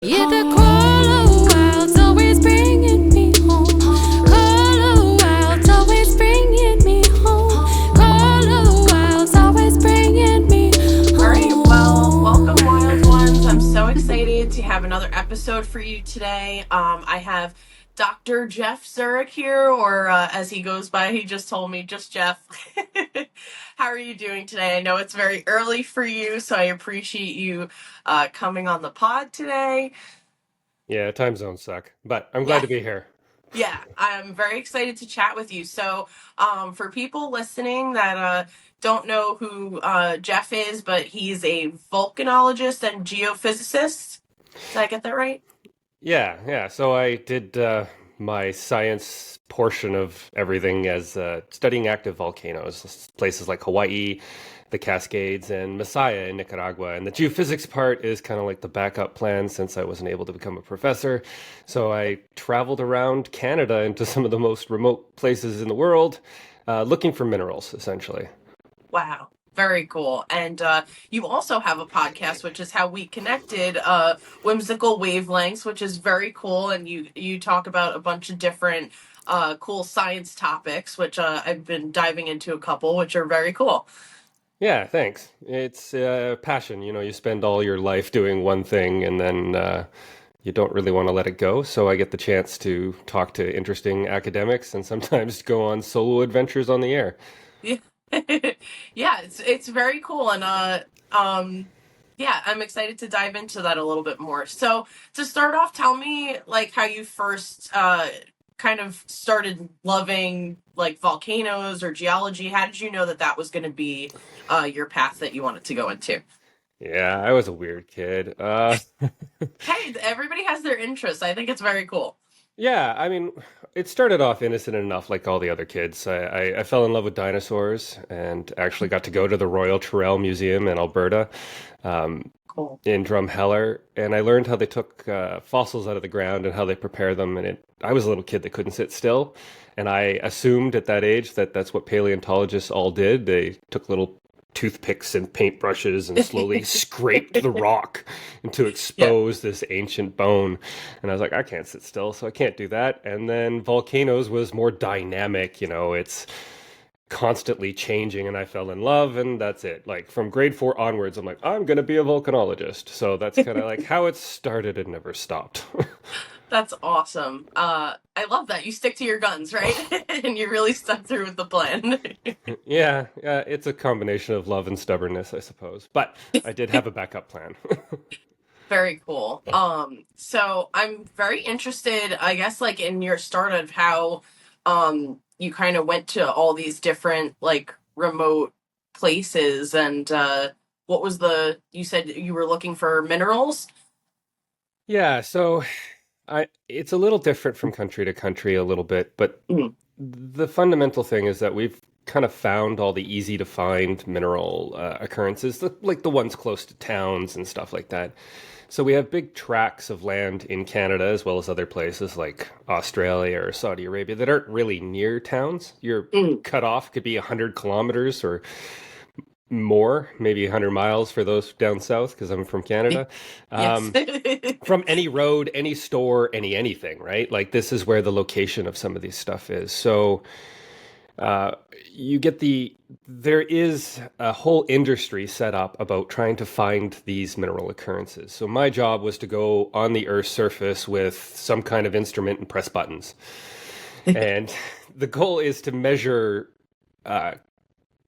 Yeah, the crawler wild's always bringing me home. Crawler wild's always bringing me home. Crawler wild's always bringing me home. All right, well, welcome, wild ones. I'm so excited to have another episode for you today. I have Dr. Jeff Zurich here, or as he goes by, he just told me, just Jeff. How are you doing today? I know it's very early for you, so I appreciate you coming on the pod today. Yeah, time zones suck, but I'm glad Yeah. to be here. Yeah, I'm very excited to chat with you. So, for people listening that don't know who Jeff is, but he's a volcanologist and geophysicist. Did I get that right? Yeah. So I did my science portion of everything as studying active volcanoes, places like Hawaii, the Cascades, and Masaya in Nicaragua. And the geophysics part is kind of like the backup plan since I wasn't able to become a professor. So I traveled around Canada into some of the most remote places in the world, looking for minerals, essentially. Wow, very cool. And you also have a podcast, which is how we connected, Whimsical Wavelengths, which is very cool. And you talk about a bunch of different cool science topics, which I've been diving into a couple, which are very cool. Yeah, thanks. It's passion. You know, you spend all your life doing one thing and then you don't really want to let it go. So I get the chance to talk to interesting academics and sometimes go on solo adventures on the air. Yeah. Yeah, it's very cool. And yeah, I'm excited to dive into that a little bit more. So to start off, tell me like how you first kind of started loving like volcanoes or geology. How did you know that that was going to be your path that you wanted to go into? Yeah, I was a weird kid. Hey, everybody has their interests. I think it's very cool. Yeah, I mean, it started off innocent enough, like all the other kids. I fell in love with dinosaurs and actually got to go to the Royal Tyrrell Museum in Alberta, Cool. in Drumheller, and I learned how they took fossils out of the ground and how they prepare them. I was a little kid that couldn't sit still, and I assumed at that age that that's what paleontologists all did. They took little toothpicks and paintbrushes and slowly scraped the rock and to Yeah. expose this ancient bone. And I was like, I can't sit still, so I can't do that. And then volcanoes was more dynamic, it's constantly changing, and I fell in love, and that's it. Like from grade 4 onwards, I'm like, I'm gonna be a volcanologist. So that's kind of like how it started and never stopped. That's awesome. I love that. You stick to your guns, right? And you really stuck through with the plan. Yeah, it's a combination of love and stubbornness, I suppose. But I did have a backup plan. Very cool. So I'm very interested, I guess, like in your start of how you kind of went to all these different like remote places and what was you said you were looking for minerals? Yeah, so it's a little different from country to country a little bit, but Mhm. the fundamental thing is that we've kind of found all the easy to find mineral occurrences, like the ones close to towns and stuff like that. So we have big tracts of land in Canada as well as other places like Australia or Saudi Arabia that aren't really near towns. Your Mm. cutoff could be 100 kilometers or more, maybe 100 miles for those down south, because I'm from Canada. Yes. From any road, any store, anything, right? Like this is where the location of some of these stuff is. So uh, you get there is a whole industry set up about trying to find these mineral occurrences. So my job was to go on the Earth's surface with some kind of instrument and press buttons. And the goal is to measure uh,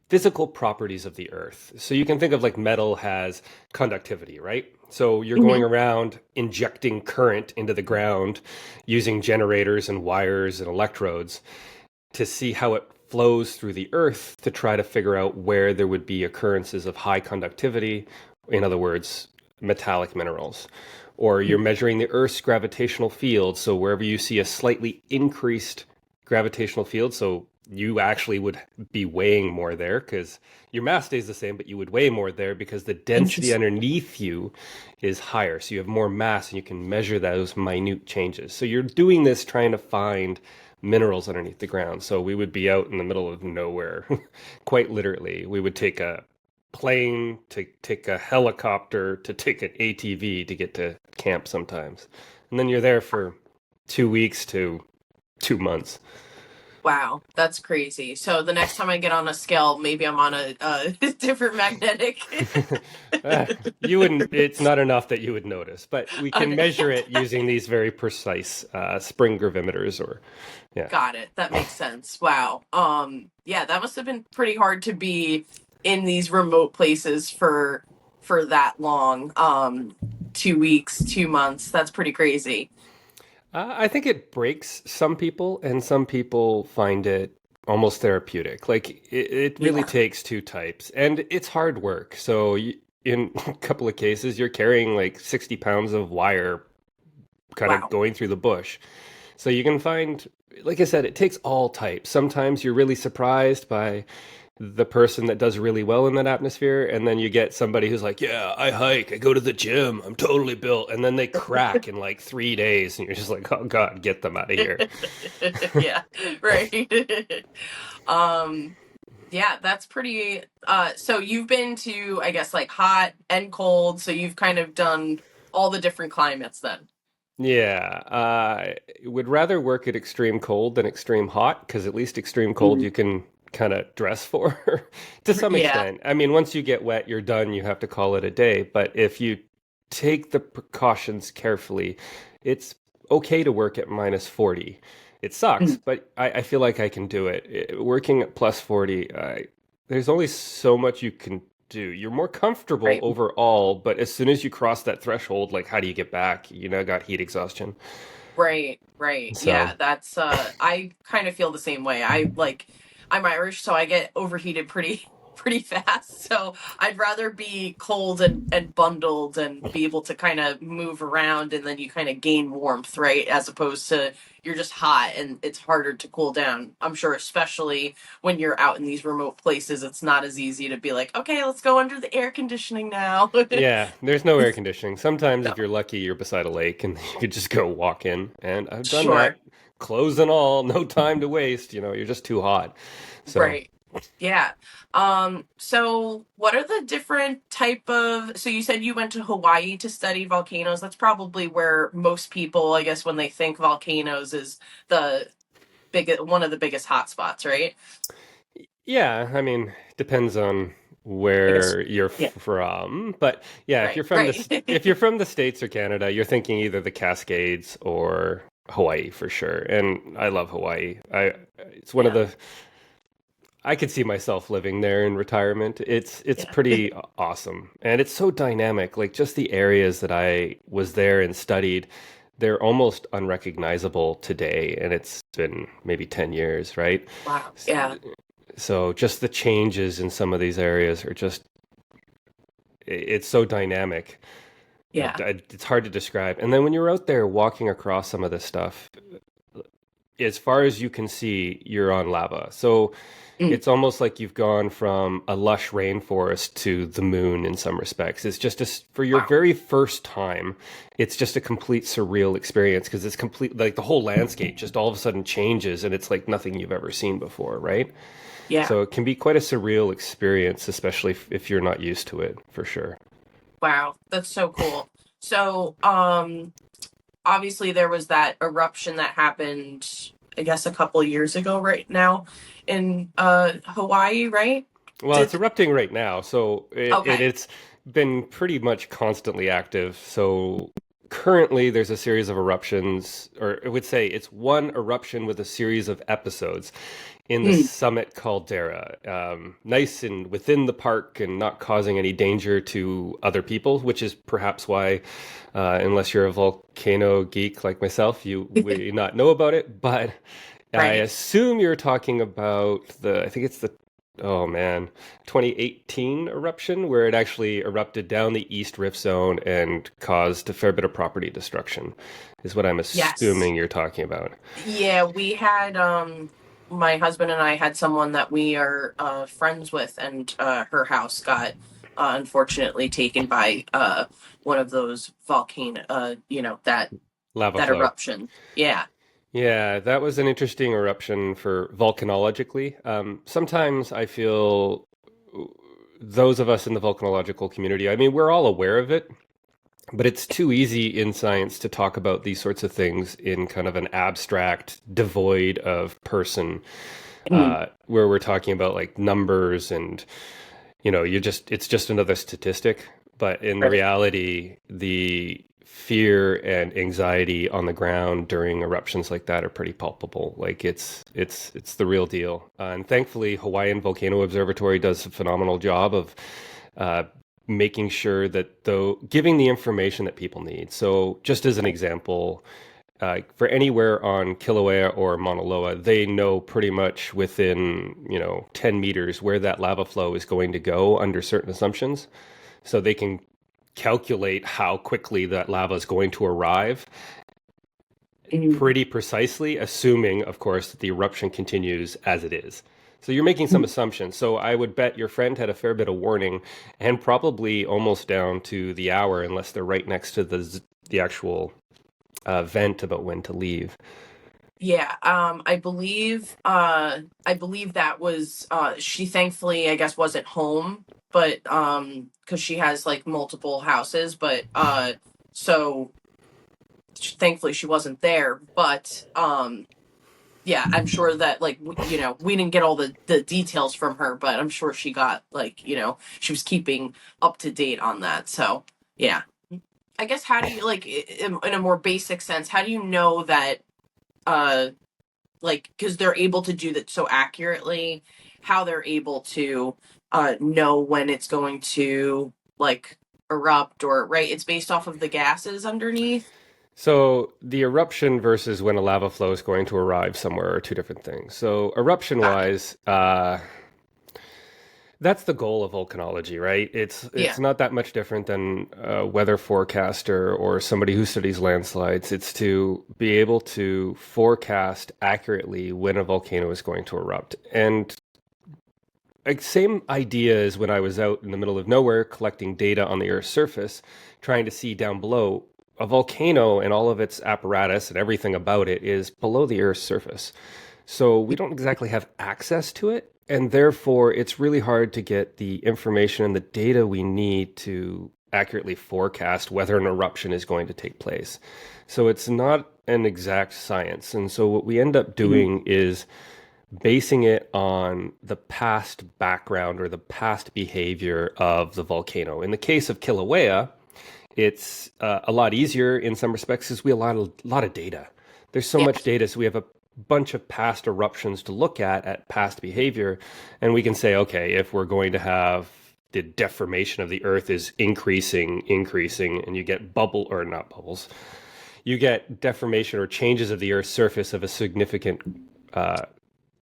physical properties of the earth. So you can think of like metal has conductivity, right? So you're going Mhm. around injecting current into the ground using generators and wires and electrodes to see how it flows through the earth to try to figure out where there would be occurrences of high conductivity, in other words, metallic minerals. Or you're measuring the earth's gravitational field, so wherever you see a slightly increased gravitational field, so you actually would be weighing more there because your mass stays the same, but you would weigh more there because the density Interesting. underneath you is higher. So you have more mass and you can measure those minute changes. So you're doing this trying to find minerals underneath the ground. So we would be out in the middle of nowhere, quite literally. We would take a plane to take a helicopter to take an ATV to get to camp sometimes. And then you're there for 2 weeks to 2 months. Wow, that's crazy. So the next time I get on a scale, maybe I'm on a different magnetic. Uh, you wouldn't, it's not enough that you would notice, but we can Okay. measure it using these very precise spring gravimeters or, yeah. Got it. That makes sense. Wow. Yeah, that must have been pretty hard to be in these remote places for that long. 2 weeks, 2 months. That's pretty crazy. I think it breaks some people, and some people find it almost therapeutic. Like it really Yeah. takes two types, and it's hard work. So in a couple of cases, you're carrying like 60 pounds of wire, kind of Wow. going through the bush. So you can find, like I said, it takes all types. Sometimes you're really surprised by the person that does really well in that atmosphere, and then you get somebody who's like, yeah, I hike, I go to the gym, I'm totally built, and then they crack in like 3 days, and you're just like, oh god, get them out of here. Yeah, right. um, yeah, that's pretty so you've been to, I guess, like hot and cold, so you've kind of done all the different climates then. Yeah, I would rather work at extreme cold than extreme hot, because at least extreme cold Mhm. you can kind of dress for to some Yeah, extent. I mean, once you get wet, you're done, you have to call it a day. But if you take the precautions carefully, it's okay to work at minus 40. It sucks, Mhm. but I feel like I can do it. Working at plus 40, there's only so much you can do. You're more comfortable Right. overall, but as soon as you cross that threshold, like how do you get back? You know, got heat exhaustion. Right, right. So, Yeah, that's I kind of feel the same way. I'm Irish, so I get overheated pretty pretty fast. So I'd rather be cold and bundled and be able to kind of move around, and then you kind of gain warmth, right? As opposed to you're just hot and it's harder to cool down. I'm sure especially when you're out in these remote places, it's not as easy to be like, "Okay, let's go under the air conditioning now." yeah, there's no air conditioning. Sometimes, No. if you're lucky, you're beside a lake and you could just go walk in. And I've done Sure. that, clothes and all, no time to waste. You know, you're just too hot. So, Right. Yeah. So what are the different type of, so you said you went to Hawaii to study volcanoes. That's probably where most people, I guess, when they think volcanoes is the one of the biggest hotspots, right? yeah, I mean, depends on I guess. where you're Yeah. from, but yeah, if Right. you're from if Right. you're from the States or Canada, you're thinking either the Cascades or Hawaii for sure. And I love Hawaii. I It's one of Yeah. the I could see myself living there in retirement. It's Yeah. pretty awesome. And it's so dynamic. Like just the areas that I was there and studied, they're almost unrecognizable today, and it's been maybe 10 years, right? Wow. Yeah. So just the changes in some of these areas are just it's so dynamic. Yeah. It's hard to describe. And then when you're out there walking across some of this stuff, as far as you can see, you're on lava. So Mm. it's almost like you've gone from a lush rainforest to the moon in some respects. It's just for your Wow. very first time, it's just a complete surreal experience because it's complete, like the whole landscape just all of a sudden changes and it's like nothing you've ever seen before, right? Yeah. So it can be quite a surreal experience, especially if you're not used to it, for sure. Wow. That's so cool. So, obviously there was that eruption that happened, I guess, a couple of years ago right now in Hawaii, right? Well, it's Did erupting right now, so Okay. it's been pretty much constantly active. So currently, there's a series of eruptions, or I would say it's one eruption with a series of episodes in the Mm. summit caldera. Nice and within the park and not causing any danger to other people, which is perhaps why, unless you're a volcano geek like myself, you would not know about it. But I Right. assume you're talking about I think it's the oh man, 2018 eruption where it actually erupted down the East Rift Zone and caused a fair bit of property destruction, is what I'm Yes. assuming you're talking about. Yeah, we had my husband and I had someone that we are friends with, and her house got unfortunately taken by one of those volcano Lava that flow. eruption. Yeah. Yeah, that was an interesting eruption for volcanologically. Sometimes I feel those of us in the volcanological community, I mean, we're all aware of it, but it's too easy in science to talk about these sorts of things in kind of an abstract, devoid of person, Mhm. where we're talking about like numbers and, it's just another statistic. But in Right. reality, the fear and anxiety on the ground during eruptions like that are pretty palpable. Like it's the real deal. And thankfully, Hawaiian Volcano Observatory does a phenomenal job of uh, making sure that though giving the information that people need. So just as an example, for anywhere on Kilauea or Mauna Loa, they know pretty much within 10 meters where that lava flow is going to go under certain assumptions. So they can calculate how quickly that lava is going to arrive Mhm. pretty precisely, assuming, of course, that the eruption continues as it is. So you're making some assumptions. So I would bet your friend had a fair bit of warning, and probably almost down to the hour, unless they're right next to the actual vent about when to leave. Yeah, I believe that was she thankfully I guess wasn't home, but because she has like multiple houses, but so thankfully she wasn't there, but yeah, I'm sure that like we didn't get all the details from her, but I'm sure she got like she was keeping up to date on that. So yeah, I guess how do you like in a more basic sense, how do you know that uh like because they're able to do that so accurately, how they're able to know when it's going to like erupt, or right, it's based off of the gases underneath. So the eruption versus when a lava flow is going to arrive somewhere are two different things. So eruption Gotcha. wise, that's the goal of volcanology, right? Yeah. It's not that much different than a weather forecaster or somebody who studies landslides. It's to be able to forecast accurately when a volcano is going to erupt. And like, same idea as when I was out in the middle of nowhere collecting data on the Earth's surface, trying to see down below. A volcano and all of its apparatus and everything about it is below the Earth's surface. So we don't exactly have access to it. And therefore, it's really hard to get the information and the data we need to accurately forecast whether an eruption is going to take place. So it's not an exact science. And so what we end up Mhm. doing is basing it on the past background or the past behavior of the volcano. In the case of Kilauea, it's a lot easier in some respects because we have a lot of data. There's so Yeah. much data, so we have a bunch of past eruptions to look at past behavior, and we can say, okay, if we're going to have the deformation of the Earth is increasing, and you get bubble or not bubbles, you get deformation or changes of the Earth's surface of a significant uh,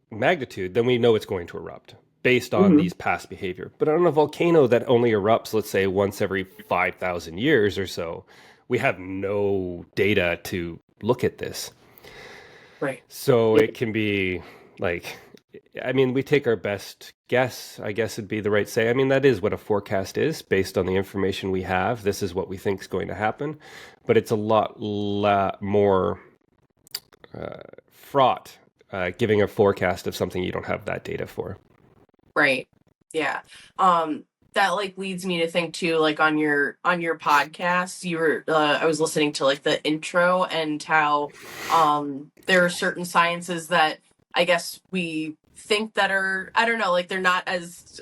magnitude, then we know it's going to erupt based on Mhm. these past behavior. But on a volcano that only erupts, let's say, once every 5,000 years or so, we have no data to look at this. Right. So Yeah. it can be like, I mean, we take our best guess, I guess would be the right say. I mean, that is what a forecast is based on the information we have. This is what we think is going to happen. But it's a lot more fraught giving a forecast of something you don't have that data for. Right. Yeah. Um that like leads me to think too, like on your podcast, you were I was listening to like the intro and how there are certain sciences that I guess we think that are, I don't know, like they're not as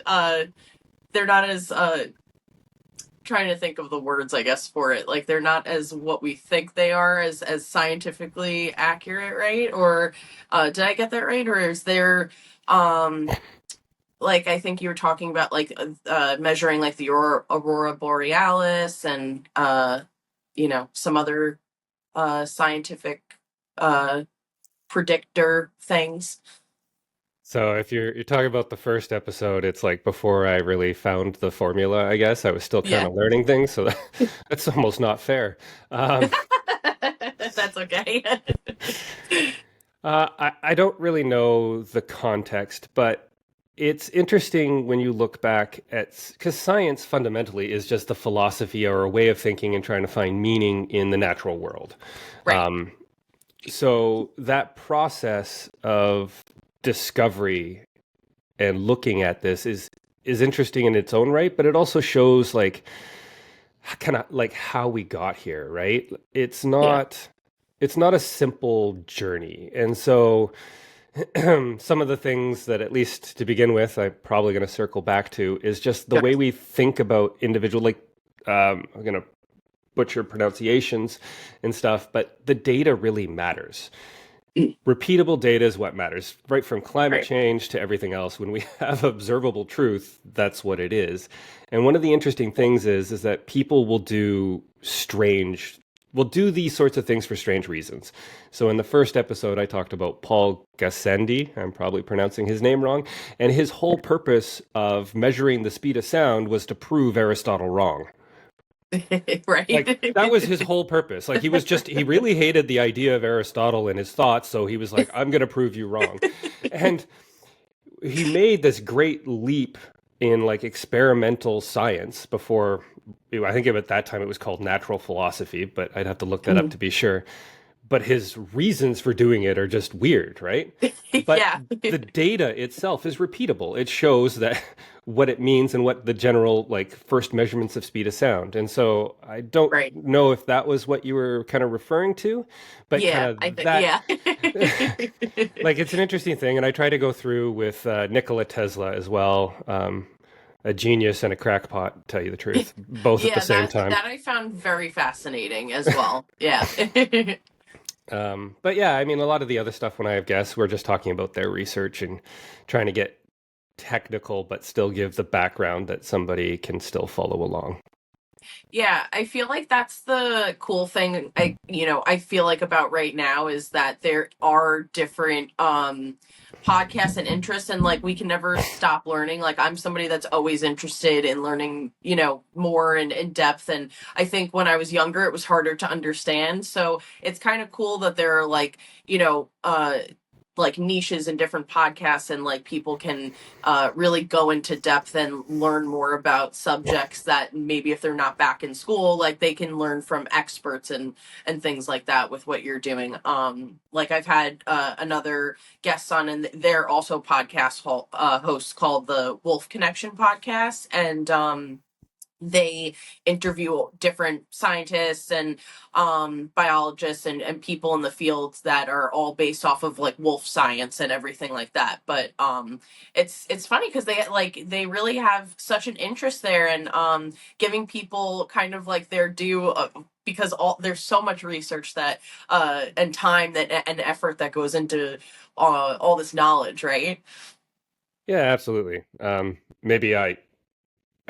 trying to think of the words I guess for it. Like they're not as what we think they are, as scientifically accurate, right? Or did I get that right? Or is there like I think you were talking about like measuring like the aurora borealis and some other scientific uh predictor things. So if you're talking about the first episode, it's like before I really found the formula, I guess. I was still kind Yeah. of learning things, so that's almost not fair. Um, That's okay. I don't really know the context, but it's interesting when you look back at, because science fundamentally is just a philosophy or a way of thinking and trying to find meaning in the natural world. Right. So that process of discovery and looking at this is is interesting in its own right, but it also shows like kind of like how we got here, right? Yeah. It's not a simple journey. And so some of the things that, at least to begin with, I'm probably going to circle back to is just the Sure. way we think about individual, like, I'm going to butcher pronunciations and stuff, but the data really matters. Mm. Repeatable data is what matters, right? From climate Right. change to everything else. When we have observable truth, that's what it is. And one of the interesting things is that people will do these sorts of things for strange reasons. So in the first episode, I talked about Paul Gassendi. I'm probably pronouncing his name wrong. And his whole purpose of measuring the speed of sound was to prove Aristotle wrong. Like, that was Right. his whole purpose. Like, he really hated the idea of Aristotle and his thoughts, so he was like, I'm going to prove you wrong. And he made this great leap in like experimental science before, I think at that time it was called natural philosophy, but I'd have to look that up Mhm. to be sure. But his reasons for doing it are just weird, right? But Yeah. the data itself is repeatable. It shows that what it means and what the general like first measurements of speed of sound. And so I don't Right. know if that was what you were kind of referring to, but kind Yeah. I of think. that Yeah. like it's an interesting thing. And I try to go through with Nikola Tesla as well. A genius and a crackpot, tell you the truth, both at the Yeah. same That time. that I found very fascinating as well. Yeah. But yeah, I mean, a lot of the other stuff when I have guests, we're just talking about their research and trying to get technical, but still give the background that somebody can still follow along. Yeah, I feel like that's the cool thing I feel like about right now is that there are different podcasts and interests, and like we can never stop learning. Like I'm somebody that's always interested in learning, more and in depth, and I think when I was younger it was harder to understand. So it's kind of cool that there are like niches in different podcasts, and like people can really go into depth and learn more about subjects that maybe if they're not back in school, like they can learn from experts and things like that with what you're doing. Like I've had another guest on, and they're also hosts called the Wolf Connection podcast, and they interview different scientists and biologists and people in the fields that are all based off of like wolf science and everything like that. But it's funny because they really have such an interest there, and giving people kind of like their due, because there's so much research that and time that and effort that goes into all this knowledge, right? Yeah, absolutely. Maybe I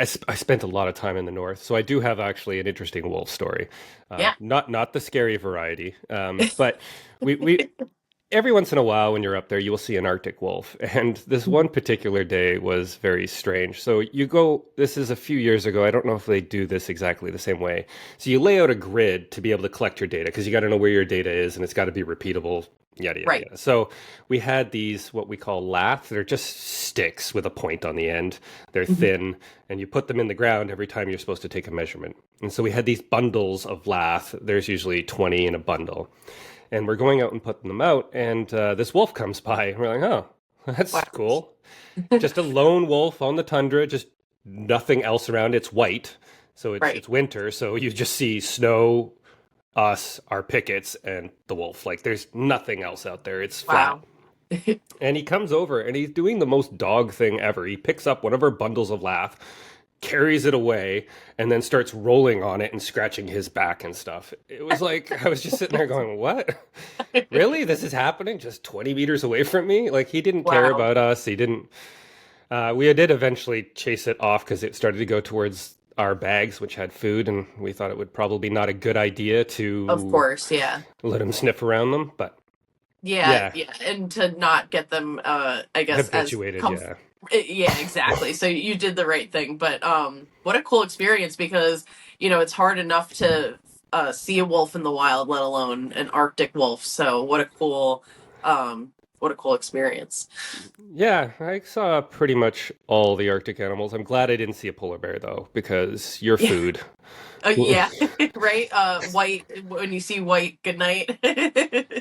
spent a lot of time in the north, so I do have actually an interesting wolf story. Yeah. Not the scary variety, but we every once in a while when you're up there, you will see an Arctic wolf. And this one particular day was very strange. So you go, this is a few years ago. I don't know if they do this exactly the same way. So you lay out a grid to be able to collect your data because you got to know where your data is and it's got to be repeatable, yada, yada, Right. yada. So we had these, what we call laths. They're just sticks with a point on the end. They're Mhm. thin and you put them in the ground every time you're supposed to take a measurement. And so we had these bundles of lath. There's usually 20 in a bundle and we're going out and putting them out, and this wolf comes by, and we're like, oh, that's Wow. cool. Just a lone wolf on the tundra, just nothing else around. It's white, so Right. it's winter, so you just see snow, us, our pickets, and the wolf. Like there's nothing else out there. It's flat. Wow. And he comes over, and he's doing the most dog thing ever. He picks up one of our bundles of lath, carries it away, and then starts rolling on it and scratching his back and stuff. It was like I was just sitting there going, "What? Really? This is happening just 20 meters away from me?" Like he didn't care Wow. about us. He didn't. We did eventually chase it off because it started to go towards our bags, which had food, and we thought it would probably not a good idea Of to course, yeah. let him sniff around them. But Yeah, yeah, yeah, and to not get them, I guess, as habituated. Yeah. yeah, exactly. So you did the right thing, but what a cool experience, because it's hard enough to see a wolf in the wild, let alone an Arctic wolf. So what a cool experience. Yeah, I saw pretty much all the Arctic animals. I'm glad I didn't see a polar bear though, because your Yeah, food. yeah, right. White, when you see white, good night.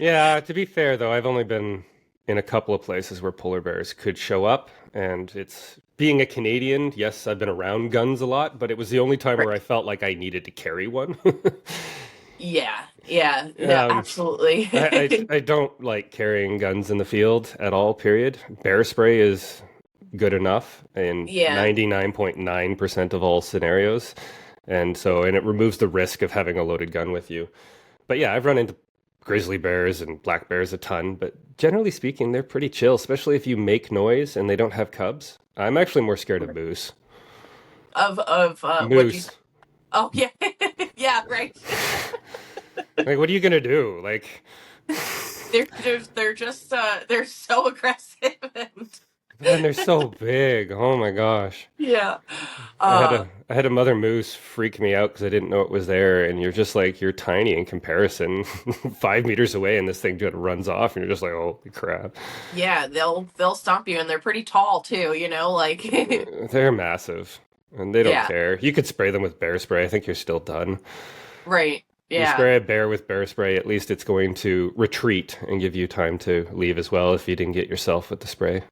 Yeah, to be fair though, I've only been in a couple of places where polar bears could show up, and it's being a Canadian, yes, I've been around guns a lot, but it was the only time where Right. I felt like I needed to carry one. Yeah. Yeah. Yeah. um, Absolutely. I don't like carrying guns in the field at all, period. Bear spray is good enough in Yeah. 99.9% of all scenarios. And it removes the risk of having a loaded gun with you. But yeah, I've run into grizzly bears and black bears a ton, but generally speaking, they're pretty chill, especially if you make noise and they don't have cubs. I'm actually more scared of moose. Of what you? Moose. Oh yeah. Yeah. Right. Like, what are you gonna do? Like, They're just they're so aggressive and man, they're so big. Oh my gosh. yeah. Uh. I had a mother moose freak me out because I didn't know it was there, and you're just like you're tiny in comparison, 5 meters away, and this thing just runs off, and you're just like, holy crap. Yeah. They'll stomp you, and they're pretty tall too. You know, like They're massive, and they don't yeah. care. You could spray them with bear spray. I think you're still done. Right. You Yeah. spray a bear with bear spray, at least it's going to retreat and give you time to leave as well if you didn't get yourself with the spray.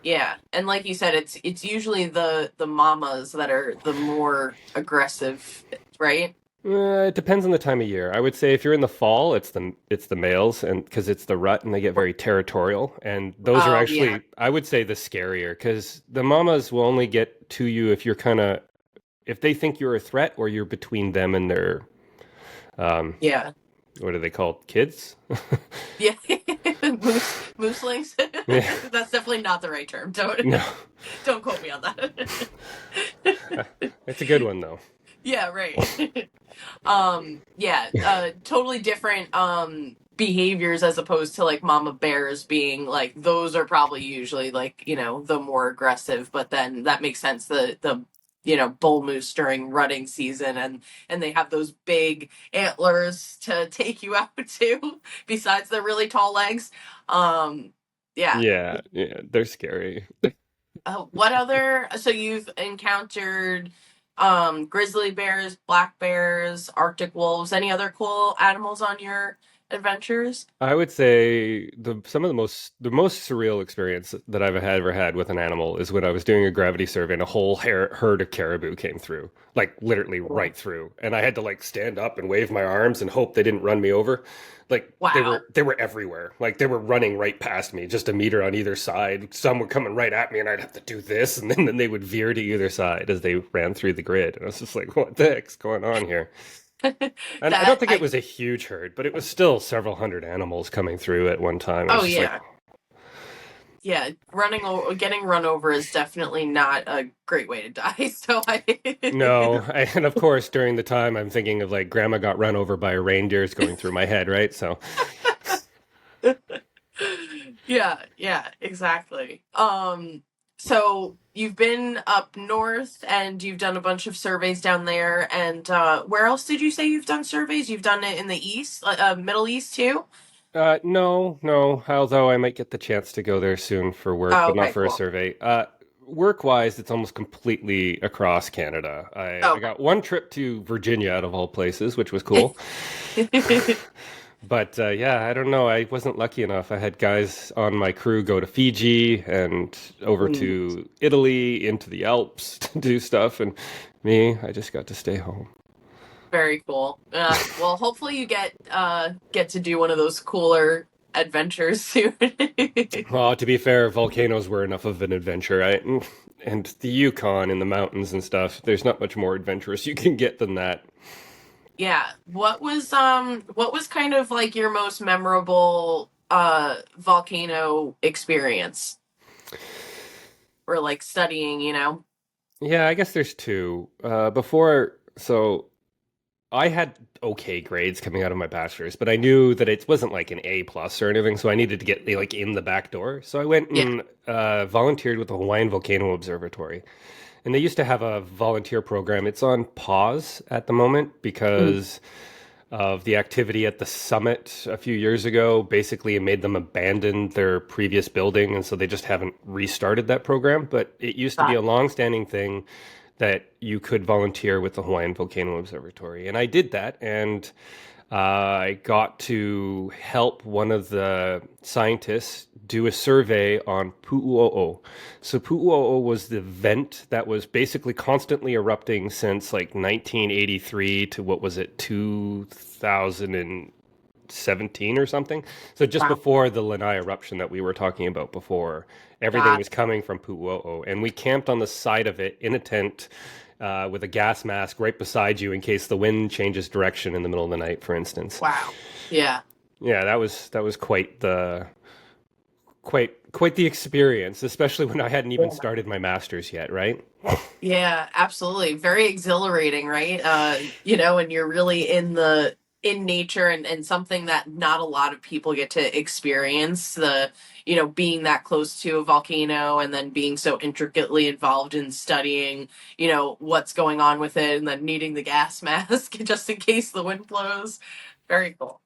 Yeah, and like you said, it's usually the mamas that are the more aggressive, right? It depends on the time of year. I would say if you're in the fall, it's the males, and because it's the rut and they get very territorial, and those are Oh yeah, actually I would say the scarier because the mamas will only get to you if you're kind of if they think you're a threat or you're between them and their um yeah, what are they called? Kids? yeah. Mooselings. Yeah. That's definitely not the right term. Don't No. don't quote me on that. It's a good one though. Yeah, right. Yeah, totally different behaviors as opposed to like mama bears being like those are probably usually like, the more aggressive, but then that makes sense the bull moose during rutting season and they have those big antlers to take you out too besides their really tall legs. Yeah. Yeah, yeah, they're scary. What other? So you've encountered grizzly bears, black bears, Arctic wolves. Any other cool animals on your adventures? I would say some of the most surreal experience that I've ever had with an animal is when I was doing a gravity survey and a whole herd of caribou came through, like literally Cool. right through, and I had to like stand up and wave my arms and hope they didn't run me over. Like Wow. they were everywhere. Like they were running right past me, just a meter on either side. Some were coming right at me, and I'd have to do this, and then they would veer to either side as they ran through the grid. And I was just like, "What the heck's going on here?" And I That don't think it I was a huge herd, but it was still several hundred animals coming through at one time. I was oh just like, yeah. Yeah, getting run over is definitely not a great way to die. So I no. And of course, during the time, I'm thinking of like grandma got run over by a reindeer's going through my head, right? So, Yeah, yeah, exactly. So you've been up north and you've done a bunch of surveys down there. And where else did you say you've done surveys? You've done it in the East, Middle East too? no, no. Although I might get the chance to go there soon for work, Oh, but not okay, for a cool. survey. Work-wise, it's almost completely across Canada. I Okay. got one trip to Virginia out of all places, which was cool. But yeah, I don't know. I wasn't lucky enough. I had guys on my crew go to Fiji and over Mm, to Italy, into the Alps to do stuff, and me, I just got to stay home. very cool. Well, hopefully you get to do one of those cooler adventures soon. Well, to be fair, volcanoes were enough of an adventure, right? And the Yukon in the mountains and stuff, there's not much more adventurous you can get than that. Yeah. What was kind of like your most memorable volcano experience or like studying? Yeah, I guess there's two. So I had okay grades coming out of my bachelor's, but I knew that it wasn't like an A plus or anything, so I needed to get like in the back door. So I went Yeah. and volunteered with the Hawaiian Volcano Observatory, and they used to have a volunteer program. It's on pause at the moment Mm. because of the activity at the summit a few years ago. Basically, it made them abandon their previous building, and so they just haven't restarted that program. But it used to be Got a long-standing thing that you could volunteer with the Hawaiian Volcano Observatory. And I did that, and I got to help one of the scientists do a survey on Pu'uo'o. So Pu'uo'o was the vent that was basically constantly erupting since like 1983 to what was it, 2017 or something. So just Wow. before the Lanai eruption that we were talking about before, everything Got was coming from Pu'uo'o. And we camped on the side of it in a tent with a gas mask right beside you in case the wind changes direction in the middle of the night, for instance. Wow. Yeah. Yeah, that was quite the experience, especially when I hadn't even started my master's yet, right? Yeah, absolutely. Very exhilarating, right? And you're really in nature and something that not a lot of people get to experience, being that close to a volcano and then being so intricately involved in studying, what's going on with it and then needing the gas mask just in case the wind blows. Very cool.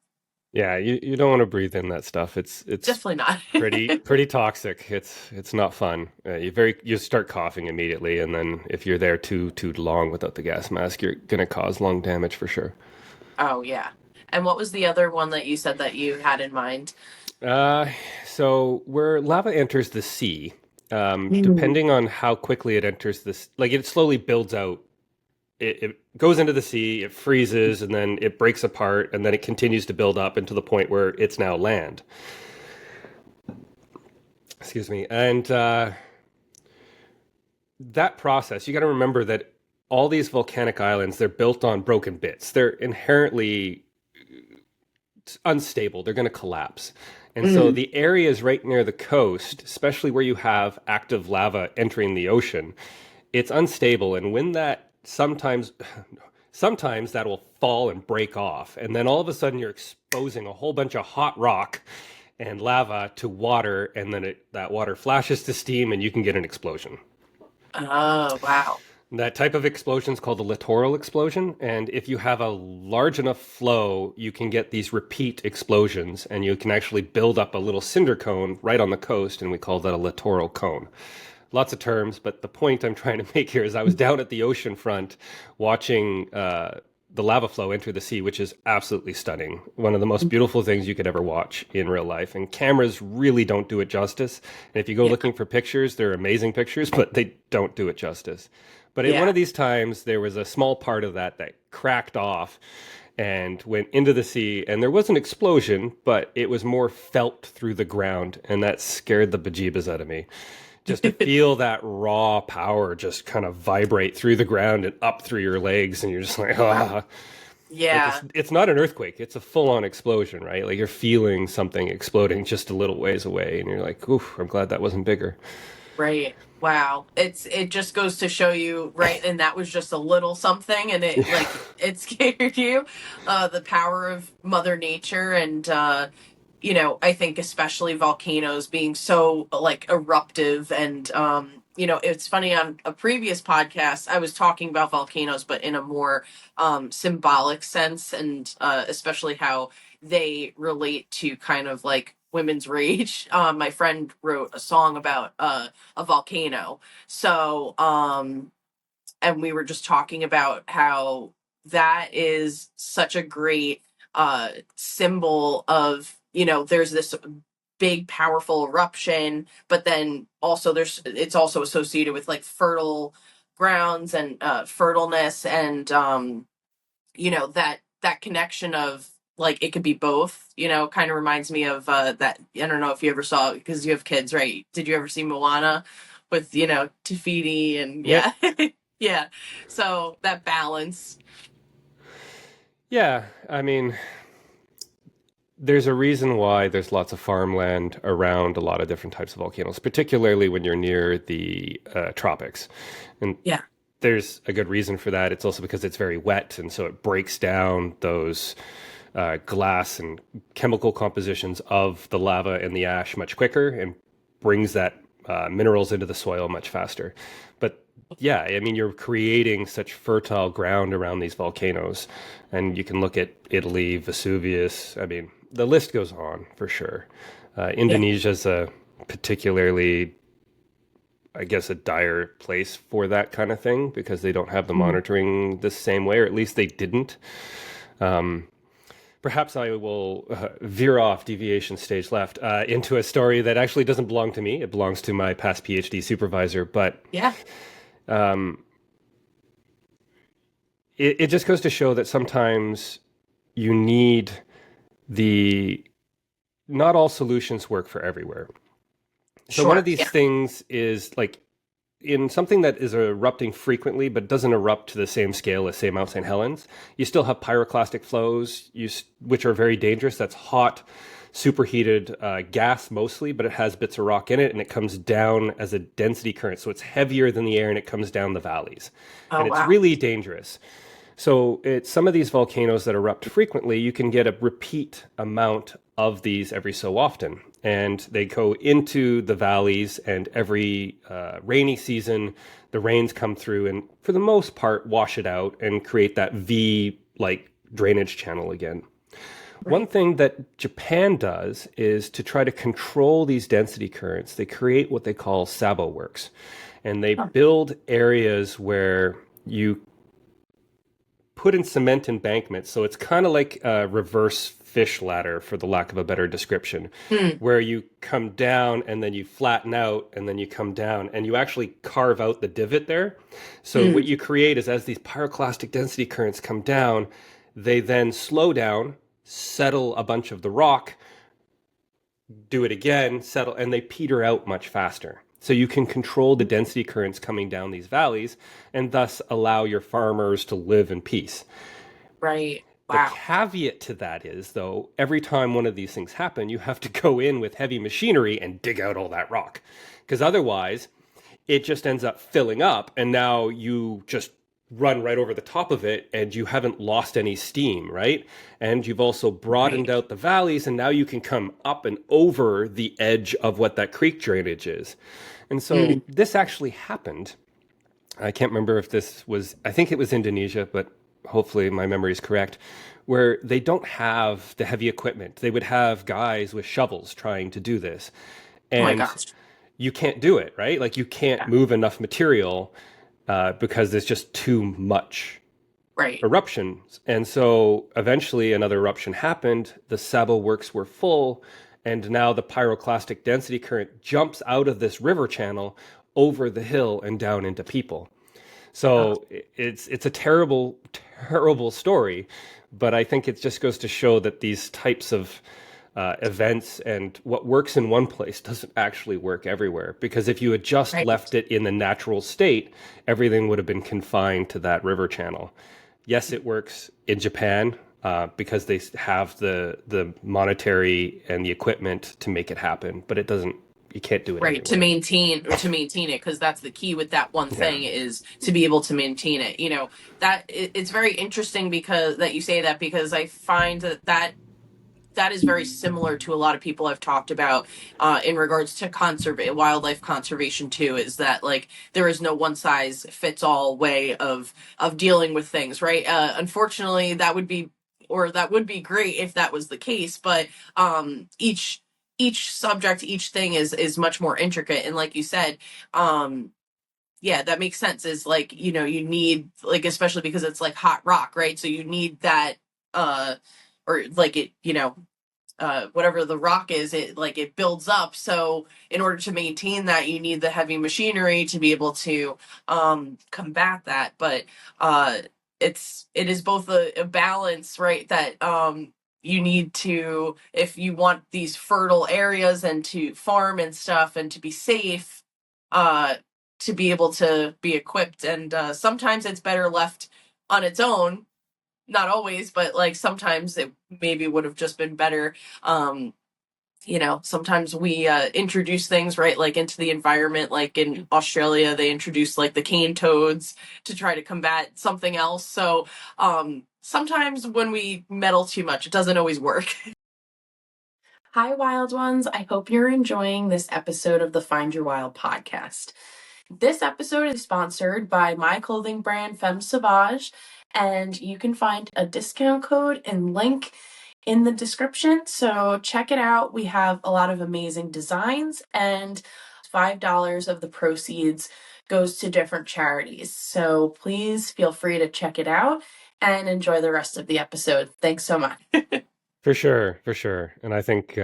Yeah, you don't want to breathe in that stuff. It's Definitely not. pretty toxic. It's not fun. You start coughing immediately, and then if you're there too long without the gas mask, you're gonna cause lung damage for sure. Oh, yeah. And what was the other one that you said that you had in mind? Uh, so where lava enters the sea, Mm. depending on how quickly it enters this, like it slowly builds out. It goes into the sea, it freezes, and then it breaks apart, and then it continues to build up into the point where it's now land. Excuse me. And that process, you got to remember that all these volcanic islands, they're built on broken bits. They're inherently unstable. They're going to collapse. And so Mm. the areas right near the coast, especially where you have active lava entering the ocean, it's unstable. And when that sometimes that will fall and break off. And then all of a sudden you're exposing a whole bunch of hot rock and lava to water. And then that water flashes to steam and you can get an explosion. Oh, wow. That type of explosion is called a littoral explosion. And if you have a large enough flow, you can get these repeat explosions and you can actually build up a little cinder cone right on the coast. And we call that a littoral cone. Lots of terms, but the point I'm trying to make here is I was down at the ocean front watching the lava flow enter the sea, which is absolutely stunning. One of the most beautiful things you could ever watch in real life. And cameras really don't do it justice. And if you go Yeah. looking for pictures, they're amazing pictures, but they don't do it justice. But in one Yeah. of these times, there was a small part of that cracked off and went into the sea. And there was an explosion, but it was more felt through the ground. And that scared the bejeebas out of me. Just to feel that raw power just kind of vibrate through the ground and up through your legs. And you're just like, ah. Like Yeah. it's not an earthquake. It's a full-on explosion, right? Like you're feeling something exploding just a little ways away. And you're like, oof, I'm glad that wasn't bigger. Right. Wow. It just goes to show you, right? And that was just a little something and it scared you. The power of Mother Nature and I think especially volcanoes being so like eruptive and it's funny on a previous podcast I was talking about volcanoes but in a more symbolic sense and especially how they relate to kind of like women's rage. My friend wrote a song about a volcano. So and we were just talking about how that is such a great symbol of there's this big powerful eruption but then also it's also associated with like fertile grounds and fertileness and that connection of like it could be both, kind of reminds me of that. I don't know if you ever saw, because you have kids, right? Did you ever see Moana with Tafiti and Yep. yeah. Yeah, so that balance. Yeah. I mean, there's a reason why there's lots of farmland around a lot of different types of volcanoes, particularly when you're near the tropics. And Yeah. there's a good reason for that. It's also because it's very wet, and so it breaks down those glass and chemical compositions of the lava and the ash much quicker and brings that minerals into the soil much faster. But yeah, I mean, you're creating such fertile ground around these volcanoes, and you can look at Italy, Vesuvius. I mean, the list goes on for sure. Yeah. Indonesia's a particularly, I guess, a dire place for that kind of thing because they don't have the Mhm. monitoring the same way, or at least they didn't. Um, perhaps I will veer off deviation stage left into a story that actually doesn't belong to me. It belongs to my past PhD supervisor, but Yeah. it just goes to show that sometimes you need the not all solutions work for everywhere. So one of Sure. these Yeah. things is like in something that is erupting frequently but doesn't erupt to the same scale as, say, Mount St. Helens, you still have pyroclastic flows, which are very dangerous. That's hot, superheated gas mostly, but it has bits of rock in it, and it comes down as a density current. So it's heavier than the air, and it comes down the valleys. Oh, And it's wow. really dangerous. So it's some of these volcanoes that erupt frequently, you can get a repeat amount of these every so often. And they go into the valleys, and every rainy season, the rains come through and, for the most part, wash it out and create that V-like drainage channel again. One thing that Japan does is to try to control these density currents, they create what they call sabo works. And they build areas where you put in cement embankments. So it's kind of like a reverse fish ladder, for the lack of a better description, where you come down and then you flatten out and then you come down and you actually carve out the divot there. So what you create is, as these pyroclastic density currents come down, they then slow down, settle a bunch of the rock, do it again, settle, and they peter out much faster. So you can control the density currents coming down these valleys and thus allow your farmers to live in peace. Right. The Wow. caveat to that is, though, every time one of these things happen, you have to go in with heavy machinery and dig out all that rock. Because otherwise, it just ends up filling up, and now you just run right over the top of it, and you haven't lost any steam, right? And you've also broadened out the valleys, and now you can come up and over the edge of what that creek drainage is. And so this actually happened. I can't remember if this was, I think it was Indonesia, but hopefully my memory is correct, where they don't have the heavy equipment. They would have guys with shovels trying to do this. Oh my And gosh. you can't do it, right? Like you can't move enough material because there's just too much Right. eruptions. And so eventually another eruption happened. The Sabo works were full. And now the pyroclastic density current jumps out of this river channel over the hill and down into people. So it's a terrible, terrible story, but I think it just goes to show that these types of events and what works in one place doesn't actually work everywhere. Because if you had just Right. left it in the natural state, everything would have been confined to that river channel. Yes, it works in Japan because they have the monetary and the equipment to make it happen, but it doesn't. You can't do it Right. To everywhere. maintain it, because that's the key with that one thing, is to be able to maintain it. That it's very interesting because that you say that, because I find that is very similar to a lot of people I've talked about in regards to wildlife conservation too. Is that, like, there is no one size fits all way of dealing with things, right? Unfortunately, that would be great if that was the case, but each subject, each thing is much more intricate, and like you said, yeah, that makes sense. Is like, you need, like, especially because it's like hot rock, right? So you need that, or like it, whatever the rock is, it builds up. So in order to maintain that, you need the heavy machinery to be able to combat that. But it is both a balance, right? That you need to, if you want these fertile areas and to farm and stuff and to be safe, uh, to be able to be equipped. And sometimes it's better left on its own. Not always, but like sometimes it maybe would have just been better. Sometimes we introduce things, right, like into the environment. Like in Australia, they introduce like the cane toads to try to combat something else. So sometimes when we meddle too much, it doesn't always work. Hi, wild ones. I hope you're enjoying this episode of the Find Your Wild podcast. This episode is sponsored by my clothing brand, FemmeSauvage, and you can find a discount code and link in the description. So check it out. We have a lot of amazing designs, and $5 of the proceeds goes to different charities. So please feel free to check it out and enjoy the rest of the episode. Thanks so much. For sure, for sure. And I think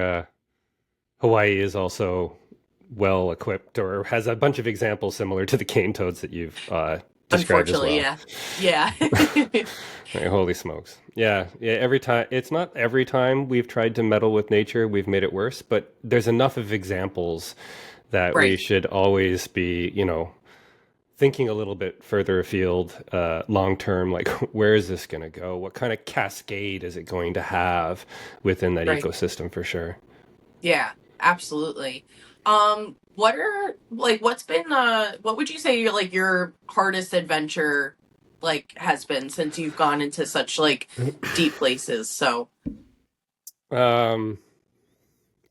Hawaii is also well equipped or has a bunch of examples similar to the cane toads that you've described as Unfortunately, well. yeah. Yeah. Right, holy smokes. Yeah, yeah, every time it's not every time we've tried to meddle with nature, we've made it worse, but there's enough of examples that we Right. should always be, thinking a little bit further afield, long term, like where is this going to go? What kind of cascade is it going to have within that Right. ecosystem for sure? Yeah, absolutely. What are like what would you say your hardest adventure like has been since you've gone into such like deep places? So, Um,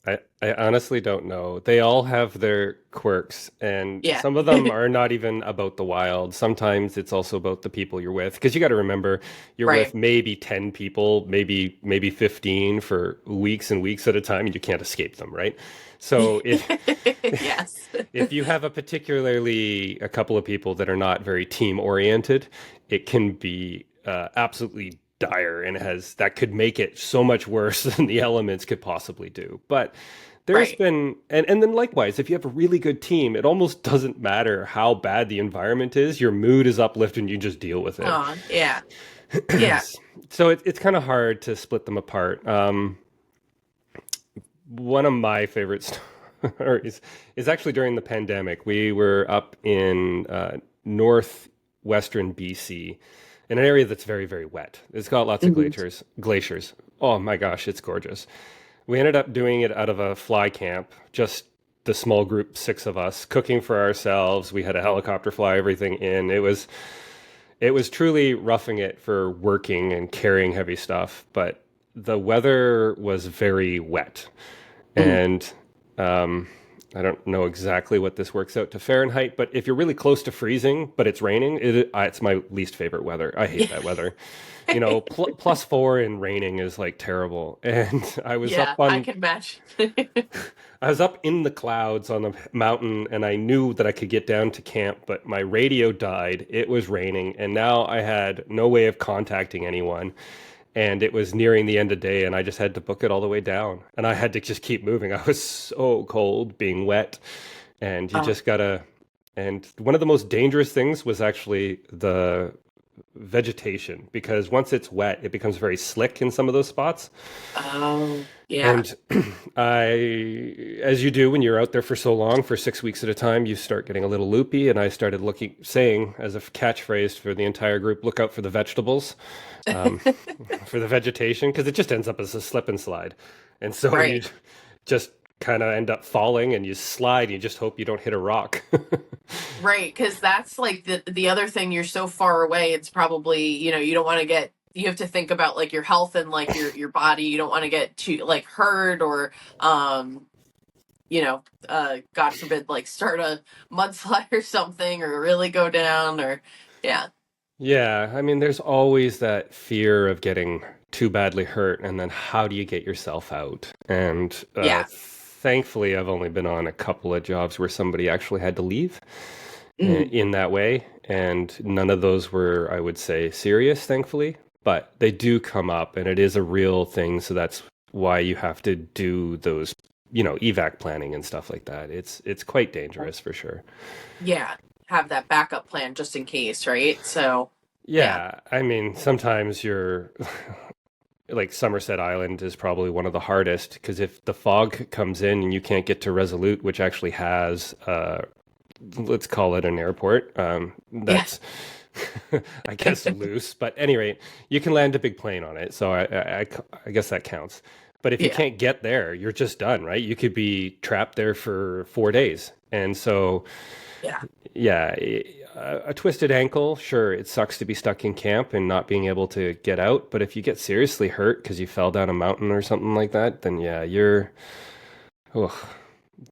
I honestly don't know. They all have their quirks, and yeah. some of them are not even about the wild. Sometimes it's also about the people you're with, because you got to remember you're Right. with maybe 10 people, maybe 15 for weeks and weeks at a time, and you can't escape them, right? So if Yes. if you have a couple of people that are not very team oriented, it can be absolutely dire, and it has that could make it so much worse than the elements could possibly do. But there's Right. been and then likewise, if you have a really good team, it almost doesn't matter how bad the environment is, your mood is uplifted and you just deal with it. Oh, yeah. Yeah. So it's kind of hard to split them apart. One of my favorite stories is actually during the pandemic. We were up in northwestern BC in an area that's very, very wet. It's got lots of Mhm. glaciers. Glaciers. Oh my gosh, it's gorgeous. We ended up doing it out of a fly camp, just the small group, six of us, cooking for ourselves. We had a helicopter fly everything in. It was truly roughing it for working and carrying heavy stuff, but the weather was very wet. Mhm. And um, I don't know exactly what this works out to Fahrenheit, but if you're really close to freezing, but it's raining, it's my least favorite weather. I hate Yeah. that weather. +4 and raining is like terrible. And Yeah, I can imagine. I was up in the clouds on the mountain, and I knew that I could get down to camp, but my radio died. It was raining, and now I had no way of contacting anyone. And it was nearing the end of the day, and I just had to book it all the way down. And I had to just keep moving. I was so cold, being wet, and you Oh, just gotta. And one of the most dangerous things was actually the vegetation, because once it's wet, it becomes very slick in some of those spots. oh, yeah. And as you do when you're out there for so long, for 6 weeks at a time, you start getting a little loopy. And I started saying as a catchphrase for the entire group, look out for the vegetables, um, for the vegetation, because it just ends up as a slip and slide. And so you Right. just kind of end up falling and you slide. You just hope you don't hit a rock. Right, because that's like the other thing. You're so far away. It's probably you don't want to get. You have to think about like your health and like your body. You don't want to get too like hurt or um God forbid like start a mudslide or something or really go down or yeah Yeah, I mean, there's always that fear of getting too badly hurt, and then how do you get yourself out? And yeah. thankfully, I've only been on a couple of jobs where somebody actually had to leave Mm, in that way, and none of those were, I would say, serious, thankfully. But they do come up, and it is a real thing. So that's why you have to do those, evac planning and stuff like that. It's quite dangerous for sure. yeah. Have that backup plan just in case, right? So yeah. Yeah, I mean, sometimes you're like Somerset Island is probably one of the hardest, because if the fog comes in and you can't get to Resolute, which actually has, let's call it an airport, Yeah. that's, I guess, loose. But at any rate, you can land a big plane on it. So I guess that counts. But if you Yeah. can't get there, you're just done, right? You could be trapped there for 4 days. And so Yeah. yeah, a twisted ankle, sure, it sucks to be stuck in camp and not being able to get out. But if you get seriously hurt because you fell down a mountain or something like that, then yeah, oh,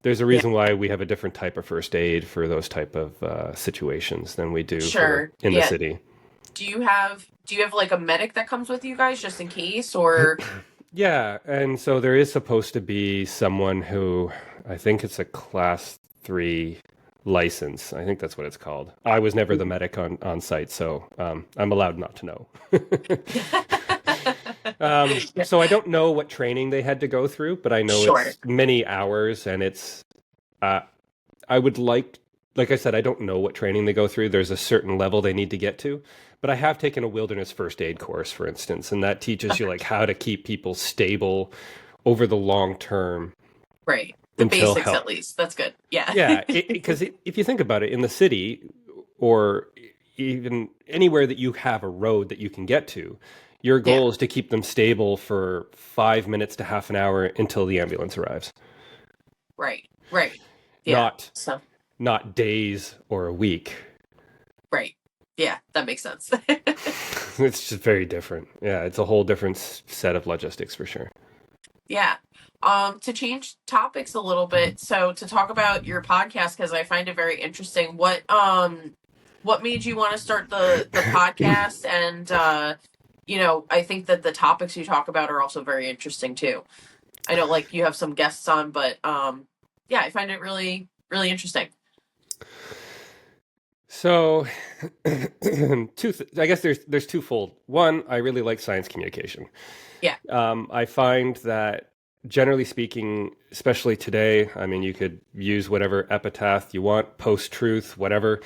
there's a Yeah. reason why we have a different type of first aid for those type of situations than we do for Sure. in the Yeah. city. Do you have like a medic that comes with you guys just in case or Yeah, and so there is supposed to be someone who, I think it's a class 3 license. I think that's what it's called. I was never the medic on site, so I'm allowed not to know. Yeah, So I don't know what training they had to go through, but I know sure. it's many hours, and it's uh, I would like I said, I don't know what training they go through. There's a certain level they need to get to, but I have taken a wilderness first aid course, for instance, and that teaches you like how to keep people stable over the long term Right. The until basics, help. at least. That's good. Yeah. Yeah, because if you think about it, in the city or even anywhere that you have a road that you can get to, your Yeah. goal is to keep them stable for 5 minutes to half an hour until the ambulance arrives, Right. Right. Yeah. not So, not days or a week. right. Yeah, that makes sense. It's just very different. Yeah, it's a whole different set of logistics for sure. Yeah. To change topics a little bit, so to talk about your podcast, because I find it very interesting. What made you want to start the podcast? And I think that the topics you talk about are also very interesting too. I know like you have some guests on, but yeah, I find it really, really interesting. So, I guess there's twofold. One, I really like science communication. Yeah. I find that generally speaking, especially today, I mean, you could use whatever epitaph you want, post-truth, whatever,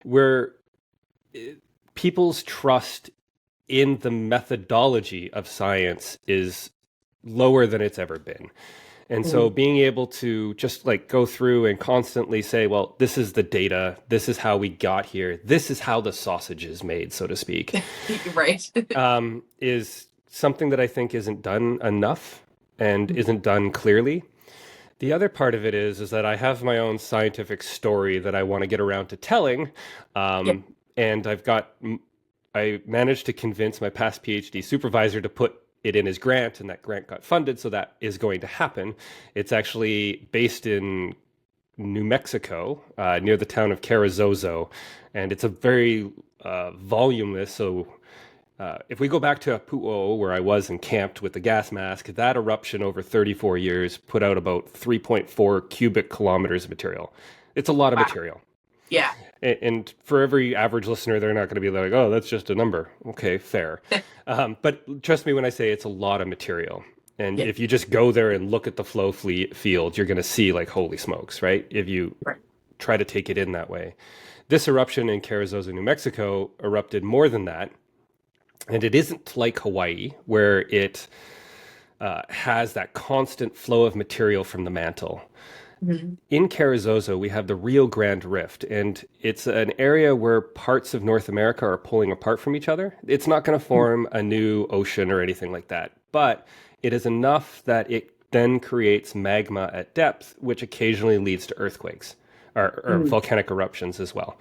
where people's trust in the methodology of science is lower than it's ever been. And so Mhm. being able to just like go through and constantly say, well, this is the data, this is how we got here, this is how the sausage is made, so to speak, Right. is something that I think isn't done enough and isn't done clearly. The other part of it is that I have my own scientific story that I want to get around to telling, Yeah. and I managed to convince my past PhD supervisor to put it in his grant, and that grant got funded, so that is going to happen. It's actually based in New Mexico, near the town of Carrizozo, and it's a very voluminous. So, if we go back to Apu'o, where I was encamped with the gas mask, that eruption over 34 years put out about 3.4 cubic kilometers of material. It's a lot of Wow. material. Yeah. And for every average listener, they're not going to be like, oh, that's just a number. Okay, fair. But trust me when I say it's a lot of material. And Yeah. if you just go there and look at the flow field, you're going to see like, holy smokes, right? If you Right. try to take it in that way. This eruption in Carrizozo, New Mexico, erupted more than that. And it isn't like Hawaii, where it has that constant flow of material from the mantle. Mhm. In Carrizozo, we have the Rio Grande Rift, and it's an area where parts of North America are pulling apart from each other. It's not going to form a new ocean or anything like that, but it is enough that it then creates magma at depth, which occasionally leads to earthquakes or Mhm. volcanic eruptions as well.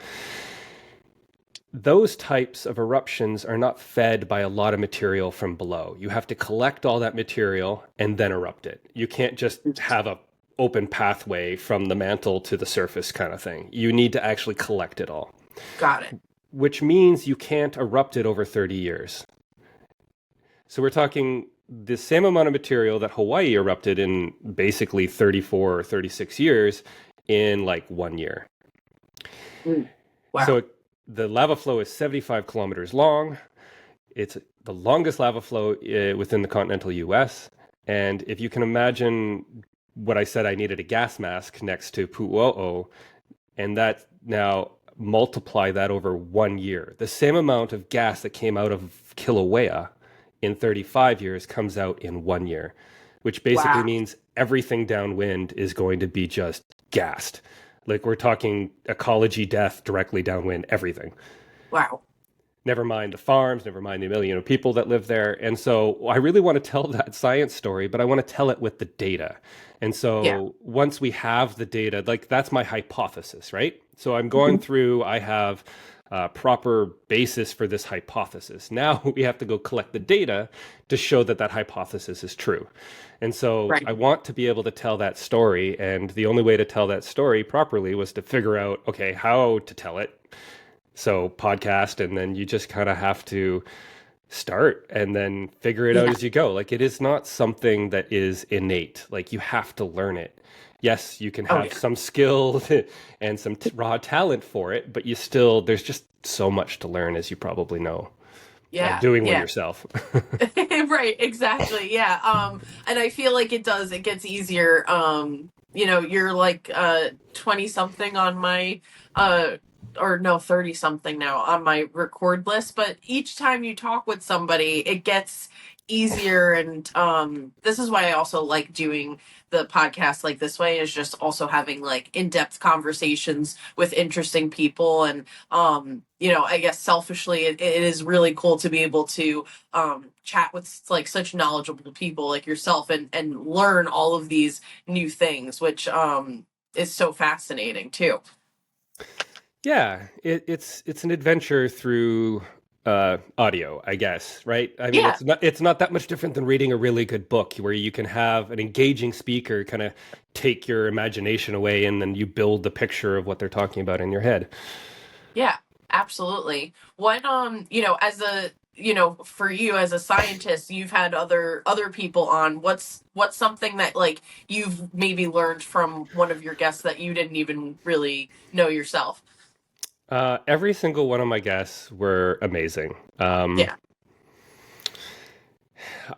Those types of eruptions are not fed by a lot of material from below. You have to collect all that material and then erupt it. You can't just have a open pathway from the mantle to the surface kind of thing. You need to actually collect it all, Got it. which means you can't erupt it over 30 years. So we're talking the same amount of material that Hawaii erupted in basically 34 or 36 years in like 1 year. Mm. Wow. So the lava flow is 75 kilometers long. It's the longest lava flow within the continental US. And if you can imagine what I said, I needed a gas mask next to Pu'u'o, and that now multiply that over 1 year. The same amount of gas that came out of Kilauea in 35 years comes out in 1 year, which basically Wow. means everything downwind is going to be just gassed. Like we're talking ecology death directly downwind, everything. Wow. Never mind the farms, never mind the million of people that live there. And so I really want to tell that science story, but I want to tell it with the data. And Yeah. so once we have the data, like that's my hypothesis, right? So I'm going through, I have a proper basis for this hypothesis. Now we have to go collect the data to show that that hypothesis is true. And so Right. I want to be able to tell that story. And the only way to tell that story properly was to figure out, okay, how to tell it. So podcast, and then you just kind of have to start and then figure it out Yeah. as you go. Like it is not something that is innate. Like you have to learn it. Yes, you can Oh have yeah. some skill and some raw talent for it, but you still, there's just so much to learn, as you probably know. Yeah, doing one yeah. yourself. Right, exactly. Yeah. And I feel like it gets easier. You're like 20 something on my uh or no, 30 something now on my record list, but each time you talk with somebody, it gets easier. And this is why I also like doing the podcast like this way, is just also having like in-depth conversations with interesting people. And I guess selfishly, it is really cool to be able to chat with like such knowledgeable people like yourself, and learn all of these new things, which is so fascinating too. Yeah, it's an adventure through audio, I guess, right? I mean, Yeah, it's not that much different than reading a really good book, where you can have an engaging speaker kind of take your imagination away, and then you build the picture of what they're talking about in your head. yeah, absolutely. What as a for you as a scientist, you've had other people on. What's something that like you've maybe learned from one of your guests that you didn't even really know yourself? Every single one of my guests were amazing. Yeah,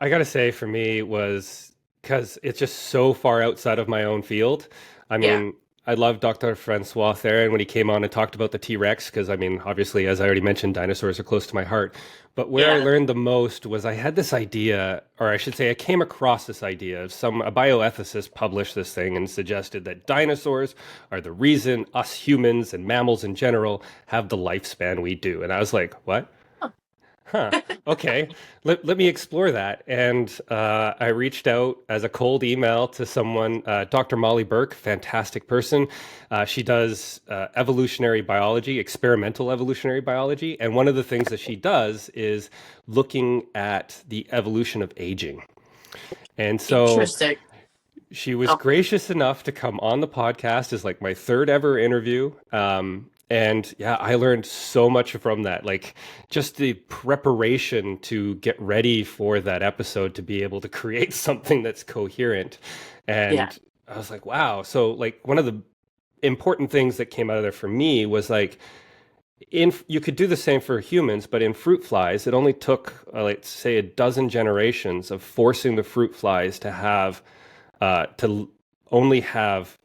I gotta say, for me, was because it's just so far outside of my own field. I yeah, mean, I love Dr. Francois Theron when he came on and talked about the T Rex, because I mean, obviously, as I already mentioned, dinosaurs are close to my heart. But where I yeah. learned the most was I had this idea, or I should say, I came across this idea of a bioethicist published this thing and suggested that dinosaurs are the reason us humans and mammals in general have the lifespan we do. And I was like, what? Huh. Okay. Let me explore that. And I reached out as a cold email to someone, Dr. Molly Burke, fantastic person. She does evolutionary biology, experimental evolutionary biology. And one of the things that she does is looking at the evolution of aging. And so Interesting. she was Oh, gracious enough to come on the podcast as like my third ever interview. And yeah, I learned so much from that. Like just the preparation to get ready for that episode to be able to create something that's coherent. yeah, And I was like, wow. So like one of the important things that came out of there for me was like in you could do the same for humans, but in fruit flies, it only took like say a dozen generations of forcing the fruit flies to have only have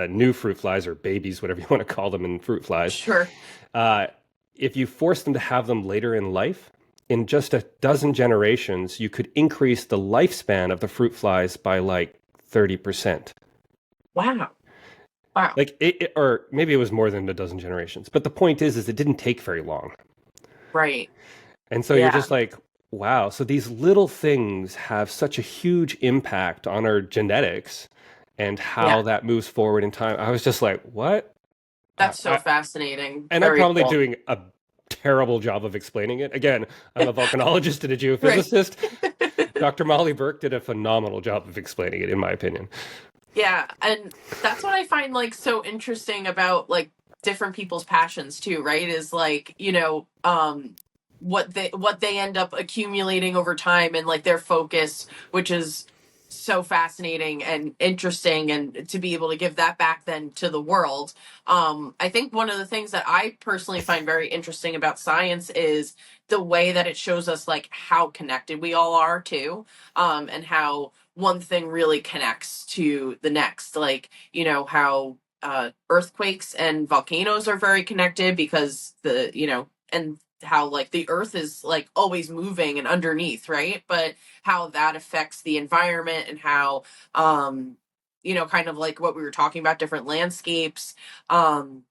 new fruit flies, or babies, whatever you want to call them in fruit flies. sure. Uh, if you force them to have them later in life, in just a dozen generations, you could increase the lifespan of the fruit flies by like 30%. Wow. Wow. Like or maybe it was more than a dozen generations. But the point is it didn't take very long. Right. And so you're Yeah. just like, wow. So these little things have such a huge impact on our genetics and Yeah. how that moves forward in time. I was just like, what? That's so I, fascinating. and I'm Very probably cool. doing a terrible job of explaining it. Again, I'm a volcanologist and a Right. geophysicist. Dr. Molly Burke did a phenomenal job of explaining it, in my opinion. Yeah, and that's what I find like so interesting about like different people's passions too, right? Is like, what they end up accumulating over time, and like their focus, which is so fascinating and interesting, and to be able to give that back then to the world. I think one of the things that I personally find very interesting about science is the way that it shows us like how connected we all are too, and how one thing really connects to the next. Like, how earthquakes and volcanoes are very connected because and how like the earth is like always moving and underneath, right? But how that affects the environment, and how, kind of like what we were talking about, different landscapes, um,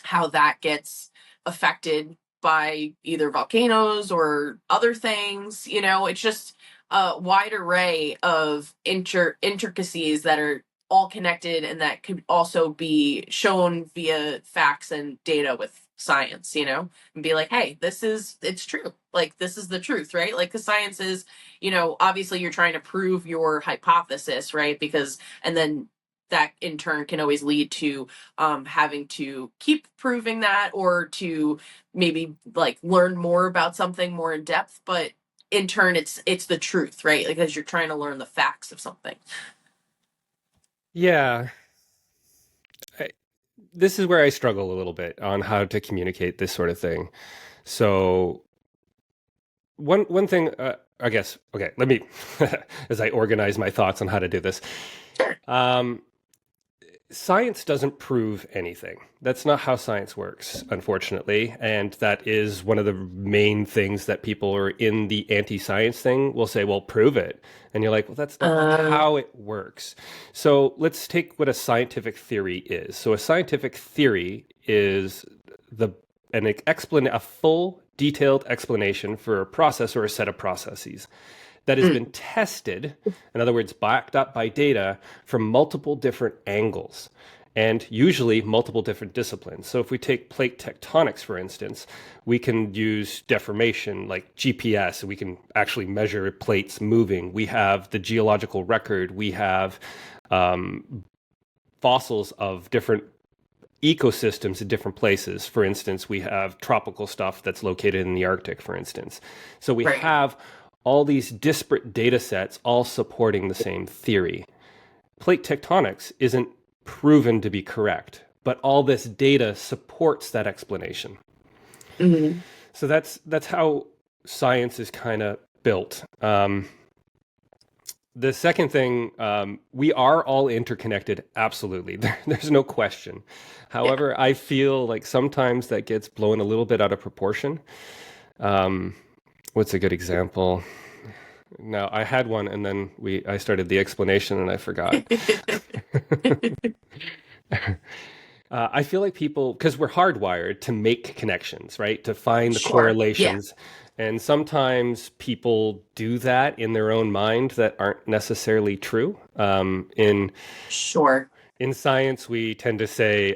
how that gets affected by either volcanoes or other things. It's just a wide array of intricacies that are all connected, and that could also be shown via facts and data with science, and be like, hey, it's true. Like, this is the truth, right? Like, the science is, obviously you're trying to prove your hypothesis, right? Because, and then that in turn can always lead to having to keep proving that, or to maybe like learn more about something more in depth. But in turn, it's the truth, right? Like, because you're trying to learn the facts of something. Yeah, I, this is where I struggle a little bit on how to communicate this sort of thing. So one thing, I guess. Okay, let me as I organize my thoughts on how to do this. Sure. Science doesn't prove anything. That's not how science works, unfortunately. And that is one of the main things that people are in the anti-science thing will say, well, prove it. And you're like, well, that's not Uh, how it works. So let's take what a scientific theory is. So a scientific theory is the a full detailed explanation for a process or a set of processes that has been mm, tested, in other words, backed up by data from multiple different angles and usually multiple different disciplines. So if we take plate tectonics, for instance, we can use deformation like GPS, and we can actually measure plates moving. We have the geological record. We have fossils of different ecosystems in different places. For instance, we have tropical stuff that's located in the Arctic, for instance. So we right. have all these disparate data sets all supporting the same theory. Plate tectonics isn't proven to be correct, but all this data supports that explanation. Hmm. So that's how science is kind of built. The second thing, we are all interconnected. Absolutely. There's no question. Yeah. However, I feel like sometimes that gets blown a little bit out of proportion. Um, what's a good example? No, I had one and then I started the explanation and I forgot. I feel like people, because we're hardwired to make connections, right? To find the Sure. Yeah. correlations. And sometimes people do that in their own mind that aren't necessarily true. Sure. In science, we tend to say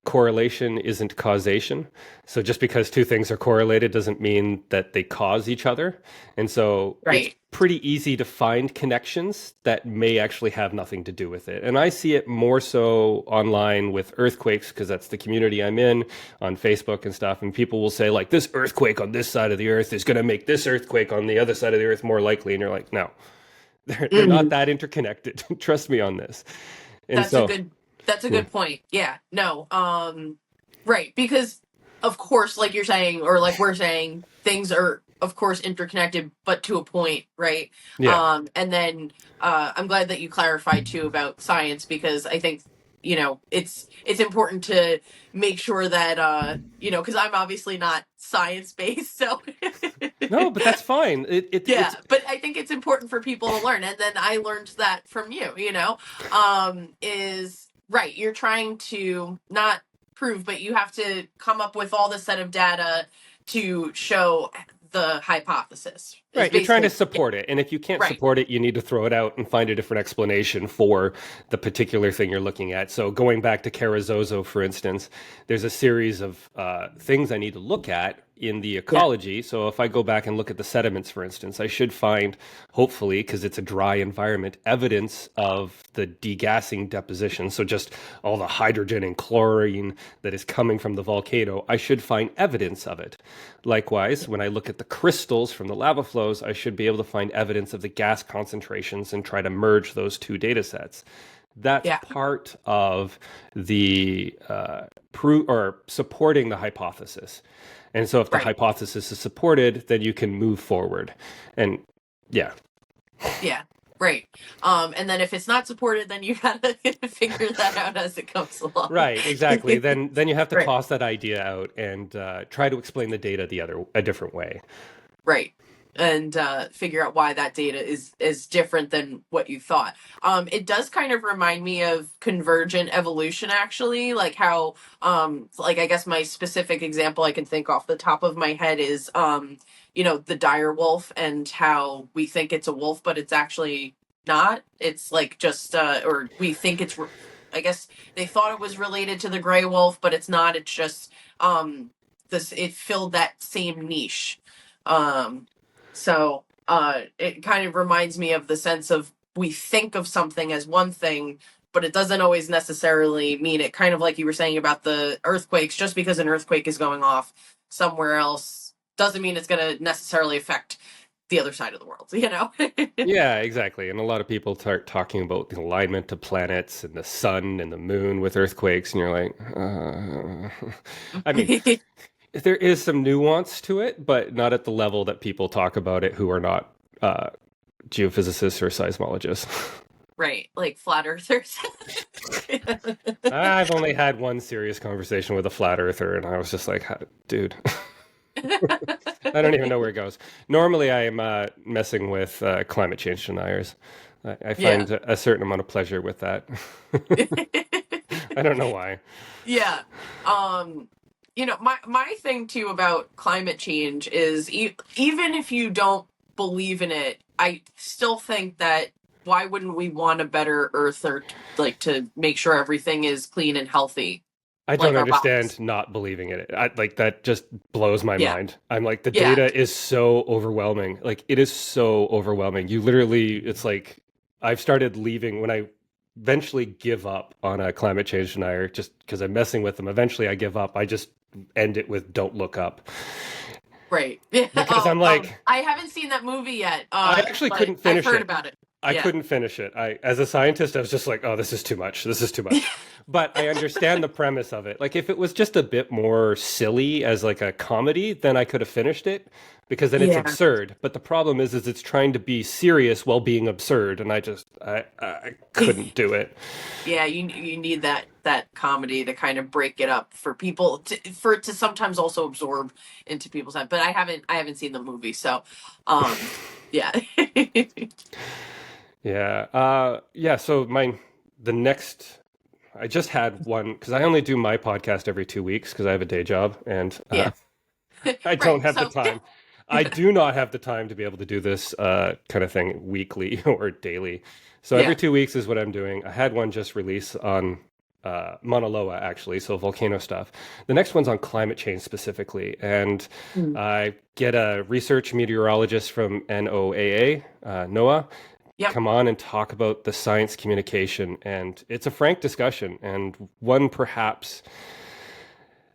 correlation isn't causation. So just because two things are correlated doesn't mean that they cause each other. And so it's Right. pretty easy to find connections that may actually have nothing to do with it. And I see it more so online with earthquakes because that's the community I'm in on Facebook and stuff. And people will say, like, this earthquake on this side of the earth is going to make this earthquake on the other side of the earth more likely. And you're like, no, they're not Mhm. that interconnected. Trust me on this. And That's a so, good that's a yeah. good point. Yeah. No. Right, because of course, like you're saying, or like we're saying, things are of course interconnected, but to a point, right? Yeah. And then I'm glad that you clarified too about science because I think it's important to make sure that because I'm obviously not science based, so No, but that's fine. yeah, It's but I think it's important for people to learn. And then I learned that from you, is right. You're trying to not prove, but you have to come up with all the set of data to show the hypothesis, is right. You're trying to basically, yeah, support it. And if you can't right. support it, you need to throw it out and find a different explanation for the particular thing you're looking at. So going back to Karazozo, for instance, there's a series of things I need to look at in the Yeah, ecology. So if I go back and look at the sediments, for instance, I should find, hopefully, because it's a dry environment, evidence of the degassing deposition. So just all the hydrogen and chlorine that is coming from the volcano, I should find evidence of it. Likewise, when I look at the crystals from the lava flows, I should be able to find evidence of the gas concentrations and try to merge those two data sets. That's yeah, part of the or supporting the hypothesis. And so if the right. hypothesis is supported, then you can move forward. And yeah, Yeah, right. And then if it's not supported, then you gotta figure that out as it comes along. right, exactly. Then you have to Right. toss that idea out and try to explain the data a different way. Right. And figure out why that data is different than what you thought. It does kind of remind me of convergent evolution, actually, like how, like I guess my specific example I can think off the top of my head is, the dire wolf and how we think it's a wolf, but it's actually not. It's like just, or we think I guess they thought it was related to the gray wolf, but it's not. It's just, it filled that same niche. Um, so it kind of reminds me of the sense of we think of something as one thing, but it doesn't always necessarily mean it. Kind of like you were saying about the earthquakes, just because an earthquake is going off somewhere else doesn't mean it's going to necessarily affect the other side of the world. Yeah, exactly. And a lot of people start talking about the alignment of planets and the sun and the moon with earthquakes, and you're like, I mean, There is some nuance to it, but not at the level that people talk about it who are not geophysicists or seismologists. Right, like flat earthers. I've only had one serious conversation with a flat earther, and I was just like, dude, I don't even know where it goes. Normally, I am messing with climate change deniers. I Yeah. find a certain amount of pleasure with that. I don't know why. Yeah. Um, my thing too about climate change is even if you don't believe in it, I still think that why wouldn't we want a better earth or like to make sure everything is clean and healthy, I don't like our bodies? understand not believing in it. Like that just blows my Yeah. mind. I'm like the Yeah. data is so overwhelming. Like it is so overwhelming. You literally, it's like I've started leaving when I eventually give up on a climate change denier just because I'm messing with them. Eventually, I give up. I just end it with "Don't look up" Right. Yeah. because I'm like I haven't seen that movie yet, I actually but couldn't I've finish heard it. about it. I Yeah. couldn't finish it. As a scientist, I was just like, oh, this is too much. This is too much. But I understand the premise of it. Like, if it was just a bit more silly as like a comedy, then I could have finished it because then it's Yeah. absurd. But the problem is it's trying to be serious while being absurd, and I couldn't do it. Yeah, you need that comedy to kind of break it up for people for it to sometimes also absorb into people's head. But I haven't seen the movie, so yeah. Yeah. Yeah. So the next, I just had one because I only do my podcast every 2 weeks because I have a day job and Yeah. I don't Right. have the So time. I do not have the time to be able to do this kind of thing weekly or daily. So every yeah. 2 weeks is what I'm doing. I had one just release on Mauna Loa, actually, so volcano stuff. The next one's on climate change specifically. And Mm. I get a research meteorologist from NOAA, NOAA, Yep. come on and talk about the science communication. And it's a frank discussion and one perhaps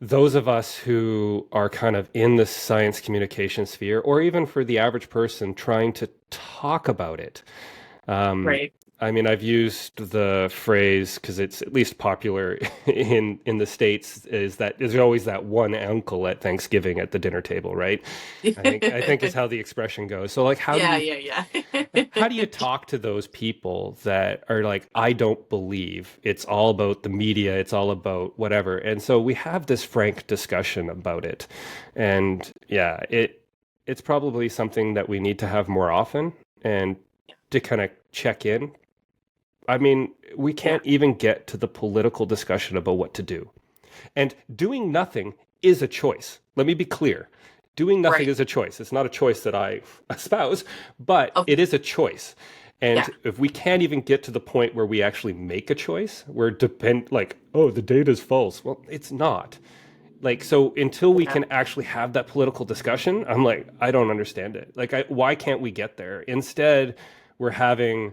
those of us who are kind of in the science communication sphere, or even for the average person trying to talk about it. Um, Right. I mean, I've used the phrase because it's at least popular in the States. Is that there's always that one uncle at Thanksgiving at the dinner table, right? I think is how the expression goes. So, like, Yeah. Yeah. Yeah. how do you talk to those people that are like, I don't believe it's all about the media, it's all about whatever? And so we have this frank discussion about it. And yeah, it's probably something that we need to have more often and to kind of check in. I mean, we Yeah. can't even get to the political discussion about what to do. And doing nothing is a choice. Let me be clear. Doing nothing Right. is a choice. It's not a choice that I espouse, but Oh, it is a choice. yeah. And if we can't even get to the point where we actually make a choice, we're like, oh, the data's false. Well, it's not. Like, so until we Yeah. can actually have that political discussion, I'm like, I don't understand it. Like, why can't we get there? Instead, we're having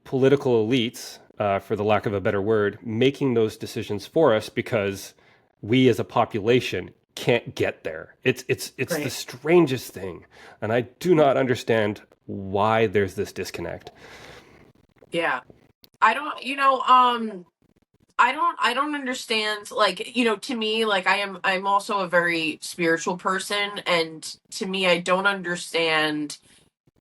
political elites, for the lack of a better word, making those decisions for us because we as a population can't get there. It's the Right. strangest thing, and I do not understand why there's this disconnect. Yeah. I don't. I don't understand, like, to me, like, I'm also a very spiritual person, and to me I don't understand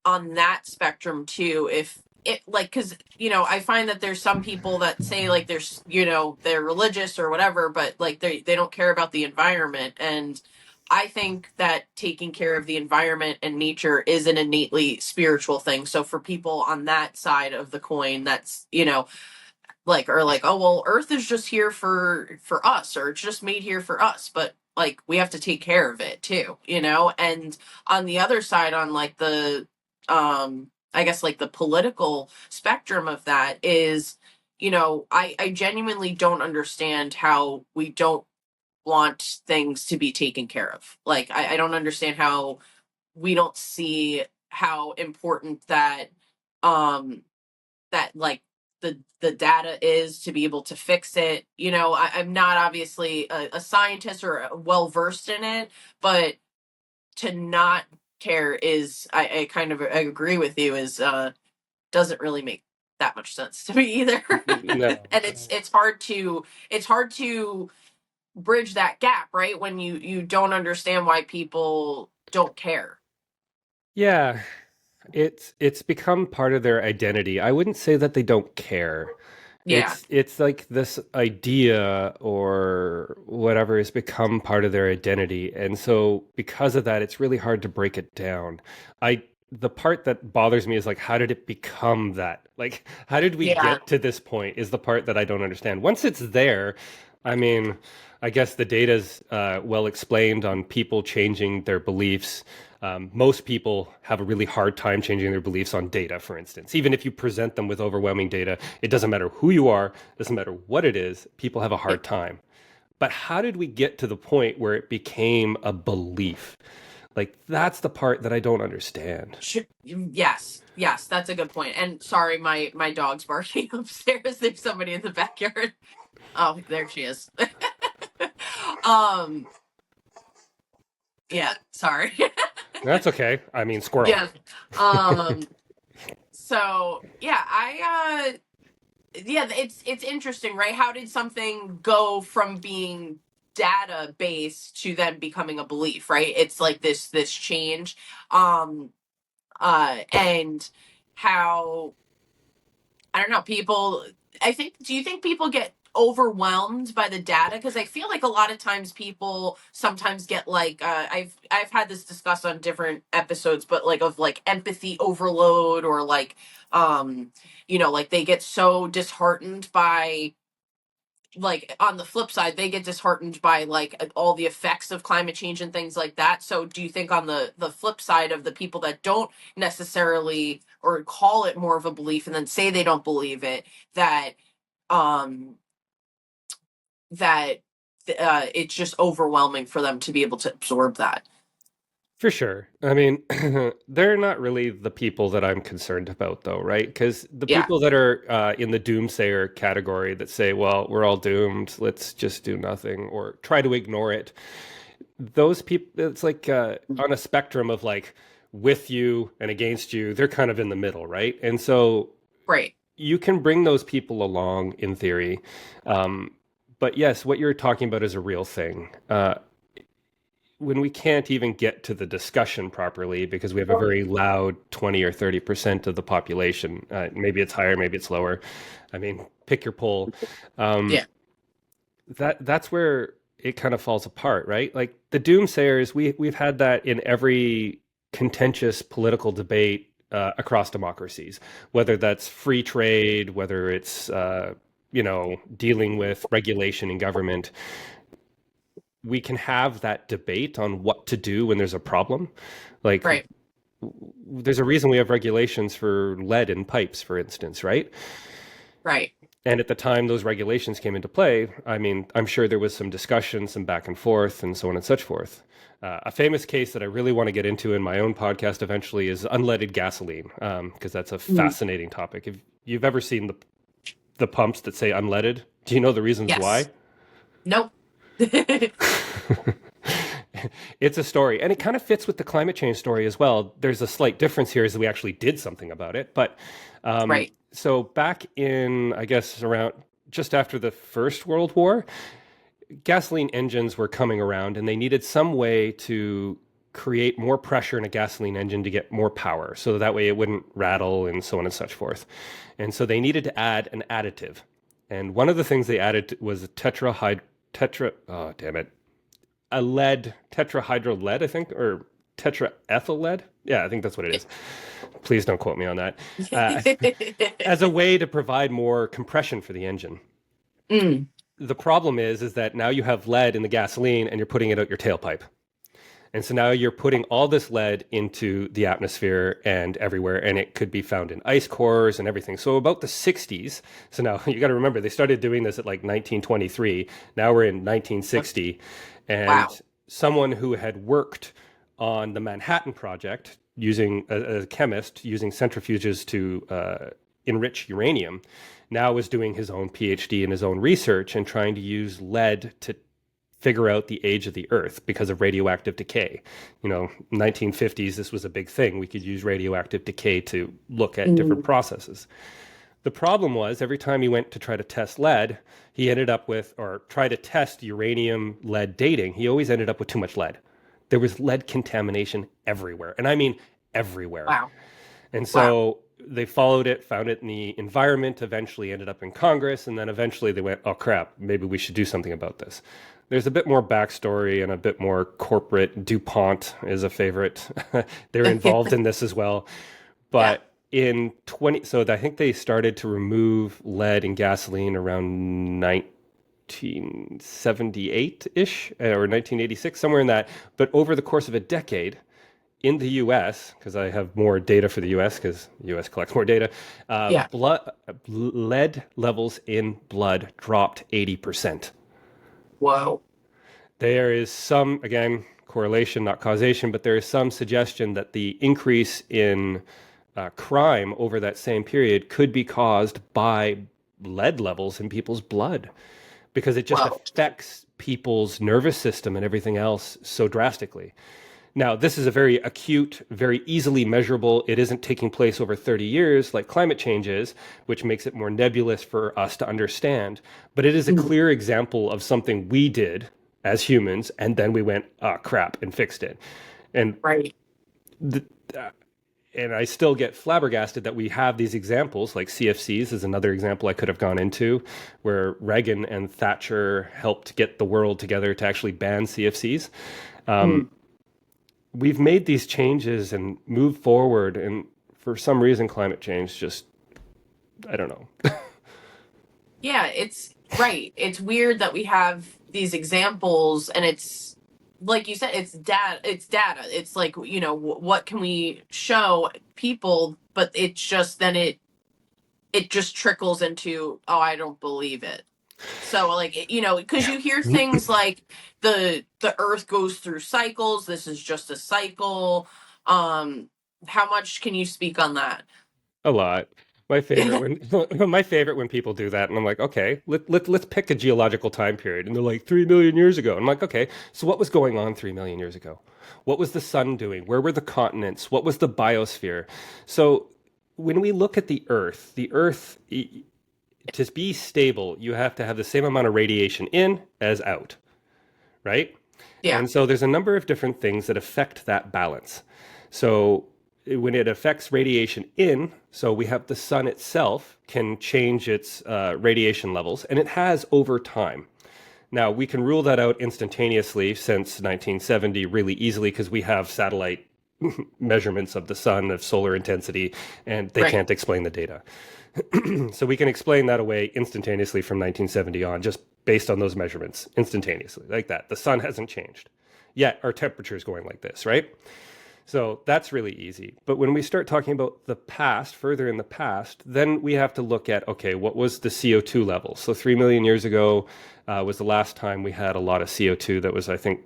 on that spectrum too, if it, like, because I find that there's some people that say, like, there's, they're religious or whatever, but like they don't care about the environment. And I think that taking care of the environment and nature is an innately spiritual thing. So for people on that side of the coin, that's, like, or like, oh well, earth is just here for us, or it's just made here for us, but like we have to take care of it too, and on the other side, on like the I guess like the political spectrum of that is, I genuinely don't understand how we don't want things to be taken care of. Like, I don't understand how we don't see how important um that like the data is to be able to fix it. I'm not obviously a scientist or well versed in it, but to not care is, I kind of, I agree with you, is doesn't really make that much sense to me either. No. And it's hard to bridge that gap, right? When you don't understand why people don't care. Yeah, it's become part of their identity. I wouldn't say that they don't care. Yeah. It's like this idea or whatever has become part of their identity. And so because of that, it's really hard to break it down. I the part that bothers me is like, how did it become that? Like, how did we Yeah. get to this point is the part that I don't understand. Once it's there, I mean, I guess the data's well explained on people changing their beliefs. Most people have a really hard time changing their beliefs on data, for instance. Even if you present them with overwhelming data, it doesn't matter who you are, doesn't matter what it is, people have a hard time. But how did we get to the point where it became a belief? Like, that's the part that I don't understand. Yes, yes, that's a good point. And sorry, my dog's barking upstairs. There's somebody in the backyard. Oh, there she is. um, yeah, sorry. That's okay. I mean, squirrel. Yeah. Um, so yeah, yeah, it's interesting, right? How did something go from being data based to then becoming a belief, right? It's like this change. Um, and how, I don't know, people, do you think people get overwhelmed by the data? Because I feel like a lot of times people sometimes get like, I've had this discussed on different episodes, but like of like empathy overload, or like, like they get so disheartened by, like, on the flip side, they get disheartened by like all the effects of climate change and things like that. So do you think on the flip side of the people that don't necessarily, or call it more of a belief and then say they don't believe it, that um that it's just overwhelming for them to be able to absorb that? For sure. I mean, they're not really the people that I'm concerned about, though, right? Because the Yeah. people that are in the doomsayer category that say, well, we're all doomed, let's just do nothing or try to ignore it, those people, it's like on a spectrum of like with you and against you, they're kind of in the middle, right? And so Right. you can bring those people along in theory. But yes, what you're talking about is a real thing. When we can't even get to the discussion properly because we have a very loud 20 or 30% of the population. Maybe it's higher, maybe it's lower. I mean, pick your poll. Yeah. That's where it kind of falls apart, right? Like the doomsayers, we've had that in every contentious political debate across democracies, whether that's free trade, whether it's dealing with regulation in government. We can have that debate on what to do when there's a problem. Like, Right. there's a reason we have regulations for lead in pipes, for instance, right? Right. And at the time those regulations came into play, I mean, I'm sure there was some discussion, some back and forth, and so on and such forth. A famous case that I really want to get into in my own podcast eventually is unleaded gasoline, because that's a fascinating topic. If you've ever seen the pumps that say unleaded, do you know the reasons why? Yes. Nope. It's a story, and it kind of fits with the climate change story as well. There's a slight difference here is that we actually did something about it. But Right. so back in, I guess, around just after the First World War, gasoline engines were coming around, and they needed some way to create more pressure in a gasoline engine to get more power, so that way it wouldn't rattle and so on and such forth. And so they needed to add an additive. And one of the things they added was oh, damn it. A lead, tetrahydro lead, I think, or tetraethyl lead. Yeah, I think that's what it is. Please don't quote me on that. As a way to provide more compression for the engine. Mm. The problem is that now you have lead in the gasoline and you're putting it out your tailpipe. And so now you're putting all this lead into the atmosphere and everywhere, and it could be found in ice cores and everything. So about the 60s, so now you got to remember, they started doing this at like 1923. Now we're in 1960. And Wow. someone who had worked on the Manhattan Project using a chemist using centrifuges to enrich uranium now was doing his own PhD and his own research and trying to use lead to figure out the age of the Earth because of radioactive decay. 1950s, this was a big thing. We could use radioactive decay to look at different processes. The problem was every time he went to try to test lead, he ended up with, or try to test uranium lead dating, he always ended up with too much lead. There was lead contamination everywhere. And I mean everywhere. Wow. And Wow. so they followed it, found it in the environment, eventually ended up in Congress, and then eventually they went, oh crap, maybe we should do something about this. There's a bit more backstory and a bit more corporate. DuPont is a favorite. They're involved in this as well. Yeah. But in 20, so I think they started to remove lead in gasoline around 1978-ish or 1986, somewhere in that. But over the course of a decade, in the US, because I have more data for the US, because the US collects more data, Yeah. lead levels in blood dropped 80%. Whoa. There is some, again, correlation, not causation, but there is some suggestion that the increase in crime over that same period could be caused by lead levels in people's blood because it just Whoa. affects people's nervous system and everything else so drastically. Now, this is a very acute, very easily measurable. It isn't taking place over 30 years like climate change is, which makes it more nebulous for us to understand. But it is a clear example of something we did as humans, and then we went, oh, crap, and fixed it. And Right. the, and I still get flabbergasted that we have these examples, like CFCs is another example I could have gone into, where Reagan and Thatcher helped get the world together to actually ban CFCs. We've made these changes and moved forward, and for some reason, climate change just, I don't know. Yeah, it's right. It's weird that we have these examples, and it's like you said, it's data. It's data. It's like, what can we show people? But it's just then it just trickles into, oh, I don't believe it. So like, because you hear things like the Earth goes through cycles. This is just a cycle. How much can you speak on that? A lot. My favorite when my favorite when people do that, and I'm like, okay, let's pick a geological time period, and they're like 3 million years ago. And I'm like, okay, so what was going on 3 million years ago? What was the sun doing? Where were the continents? What was the biosphere? So when we look at the Earth, to be stable, you have to have the same amount of radiation in as out, right? Yeah. And so there's a number of different things that affect that balance. So when it affects radiation in, so we have the sun itself can change its radiation levels, and it has over time. Now, we can rule that out instantaneously since 1970 really easily because we have satellite measurements of the sun, of solar intensity, and they Right. can't explain the data. So we can explain that away instantaneously from 1970 on, just based on those measurements, instantaneously, like that. The sun hasn't changed. Yet our temperature is going like this, right? So that's really easy. But when we start talking about the past, further in the past, then we have to look at, okay, what was the CO2 level? So 3 million years ago was the last time we had a lot of CO2. That was, I think,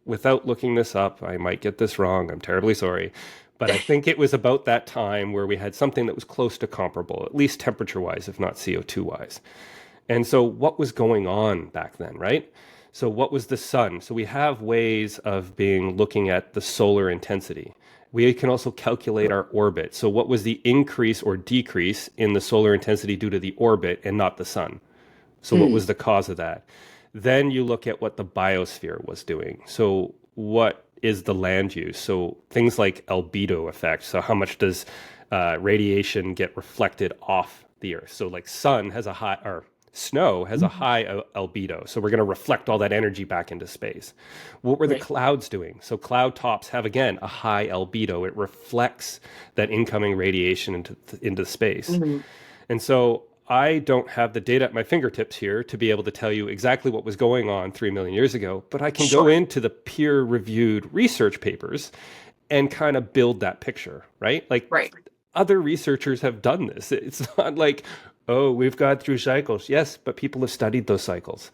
without looking this up, I might get this wrong. I'm terribly sorry. But I think it was about that time where we had something that was close to comparable, at least temperature-wise, if not CO2-wise. And so what was going on back then, right? So what was the sun? So we have ways of looking at the solar intensity. We can also calculate our orbit. So what was the increase or decrease in the solar intensity due to the orbit and not the sun? So what was the cause of that? Then you look at what the biosphere was doing. So what is the land use? So things like albedo effect. So how much does radiation get reflected off the Earth? So like sun has a high, or snow has a high albedo. So we're going to reflect all that energy back into space. What were the Right. clouds doing? So cloud tops have, again, a high albedo. It reflects that incoming radiation into space. And so I don't have the data at my fingertips here to be able to tell you exactly what was going on 3 million years ago, but I can go Sure. into the peer-reviewed research papers and kind of build that picture, right? Like Right. other researchers have done this. It's not like, oh, we've gone through cycles. Yes, but people have studied those cycles,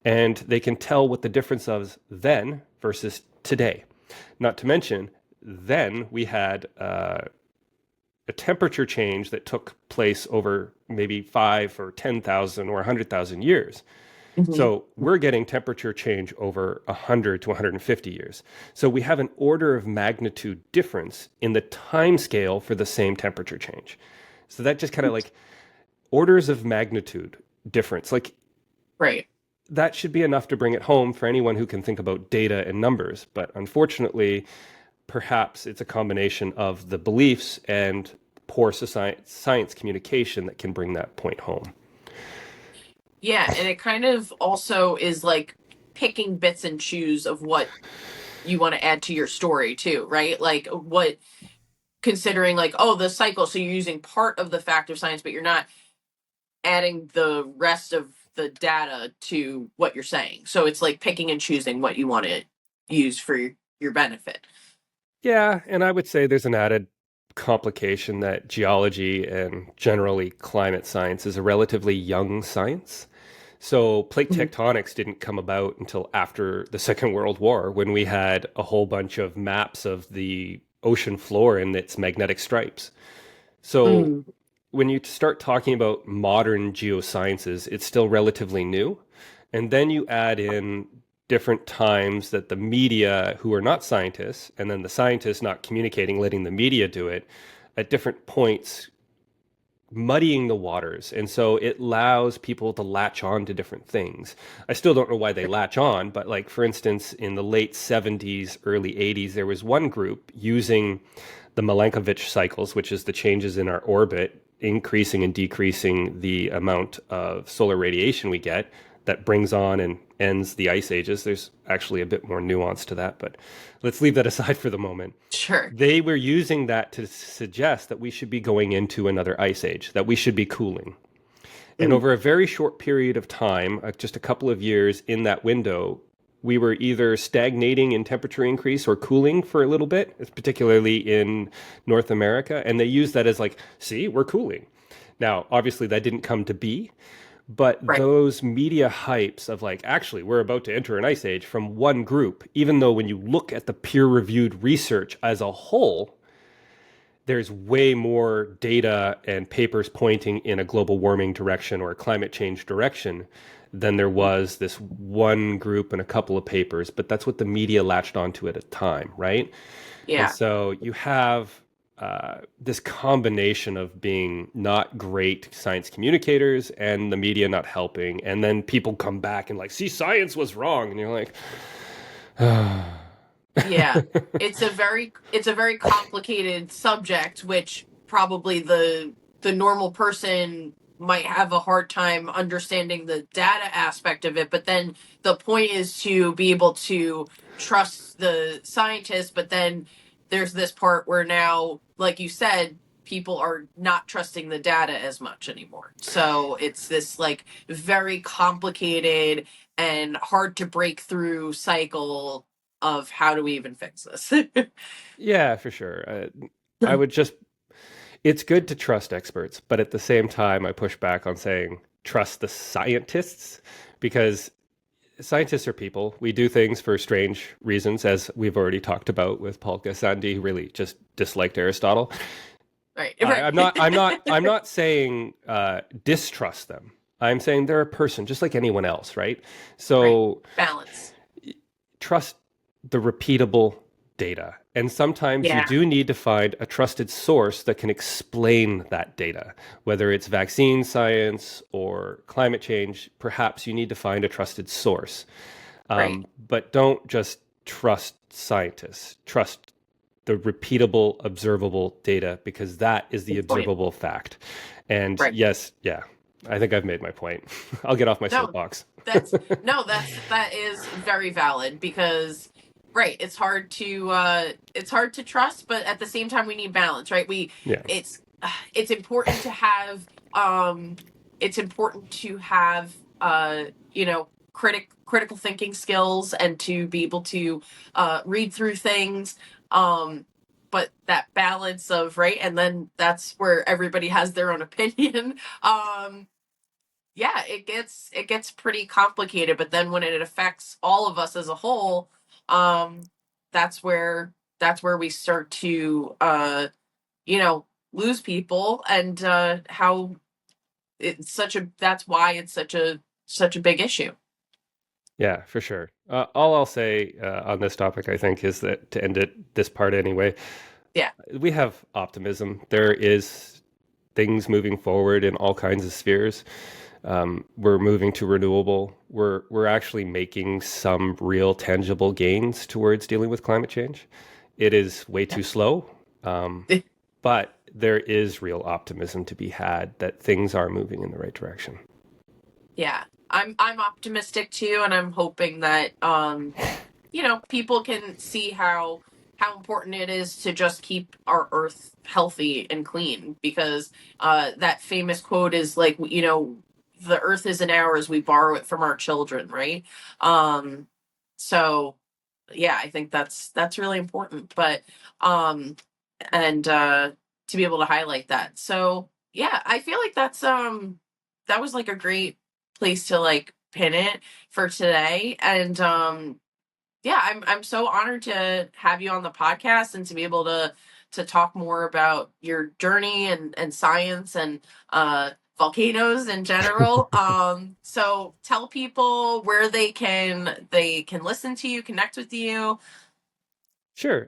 and they can tell what the difference was then versus today. Not to mention, then we had a temperature change that took place over maybe 5 or 10,000 or 100,000 years. So we're getting temperature change over 100 to 150 years. So we have an order of magnitude difference in the time scale for the same temperature change. So that just kind of like, orders of magnitude difference. Like Right. that should be enough to bring it home for anyone who can think about data and numbers. But unfortunately, perhaps it's a combination of the beliefs and poor science communication that can bring that point home. Yeah, and it kind of also is like picking bits and choose of what you want to add to your story too, right? Like what considering like, oh, the cycle, so you're using part of the fact of science, but you're not adding the rest of the data to what you're saying. So it's like picking and choosing what you want to use for your benefit. Yeah, and I would say there's an added complication that geology and generally climate science is a relatively young science. So plate Mhm. tectonics didn't come about until after the Second World War when we had a whole bunch of maps of the ocean floor and its magnetic stripes. So Mm, when you start talking about modern geosciences, it's still relatively new. And then you add in different times that the media, who are not scientists, and then the scientists not communicating, letting the media do it, at different points, muddying the waters. And so it allows people to latch on to different things. I still don't know why they latch on, but like, for instance, in the late 70s, early 80s, there was one group using the Milankovitch cycles, which is the changes in our orbit, increasing and decreasing the amount of solar radiation we get that brings on and ends the ice ages. There's actually a bit more nuance to that, but let's leave that aside for the moment. sure. They were using that to suggest that we should be going into another ice age, that we should be cooling. And Mm, over a very short period of time, just a couple of years in that window, we were either stagnating in temperature increase or cooling for a little bit, particularly in North America. And they used that as like, see, we're cooling. Now, obviously, that didn't come to be, but right. those media hypes of like, actually, we're about to enter an ice age from one group, even though when you look at the peer reviewed research as a whole, there's way more data and papers pointing in a global warming direction or a climate change direction than there was this one group and a couple of papers. But that's what the media latched onto at a time, right? And Yeah. so you have this combination of being not great science communicators and the media not helping. And then people come back and like, see, science was wrong. And you're like, Yeah. It's a very complicated subject, which probably the normal person might have a hard time understanding the data aspect of it, but then the point is to be able to trust the scientists, but then there's this part where now, like you said, people are not trusting the data as much anymore. So it's this like very complicated and hard to break through cycle of how do we even fix this. yeah, for sure. I would just, it's good to trust experts, but at the same time, I push back on saying trust the scientists because scientists are people. We do things for strange reasons, as we've already talked about with Paul Gassendi, who really just disliked Aristotle. Right, I, right. I'm not. I'm not. I'm not saying distrust them. I'm saying they're a person, just like anyone else, right? Right. So Balance. trust the repeatable data. And sometimes you Yeah. do need to find a trusted source that can explain that data, whether it's vaccine science or climate change. Perhaps you need to find a trusted source. Right. But don't just trust scientists. Trust the repeatable, observable data because that is the Good point. observable fact. And Right. yes, yeah, I think I've made my point. I'll get off my No, soapbox. that's no, that is very valid because right, it's hard to trust, but at the same time we need balance, right? We Yeah. it's important to have it's important to have critical thinking skills and to be able to read through things. But that balance of right, and then that's where everybody has their own opinion. Yeah, it gets pretty complicated, but then when it affects all of us as a whole, um, that's where we start to lose people, and how that's why it's such a big issue. Yeah, for sure. All I'll say on this topic, I think, is that to end it, this part anyway, Yeah. we have optimism. There is things moving forward in all kinds of spheres. We're moving to renewable. We're actually making some real tangible gains towards dealing with climate change. It is way too slow, but there is real optimism to be had that things are moving in the right direction. Yeah, I'm optimistic too, and I'm hoping that people can see how important it is to just keep our earth healthy and clean, because that famous quote is like, the earth isn't ours, we borrow it from our children, right? So yeah, I think that's really important, but and to be able to highlight that. So yeah, I feel like that was like a great place to like pin it for today. And yeah, I'm so honored to have you on the podcast and to be able to talk more about your journey and science and volcanoes in general. So tell people where they can listen to you, connect with you. Sure.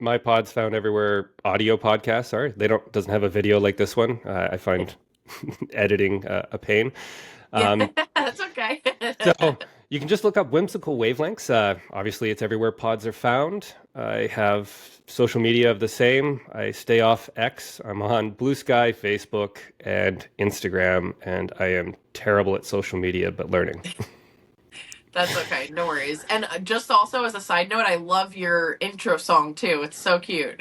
My pod's found everywhere audio podcasts are. Doesn't have a video like this one. I find editing a pain. Yeah, that's okay. So you can just look up Whimsical Wavelengths. Obviously, it's everywhere pods are found. I have social media of the same. I stay off X. I'm on Blue Sky, Facebook, and Instagram, and I am terrible at social media, but learning. That's okay, no worries. And just also as a side note, I love your intro song too. It's so cute.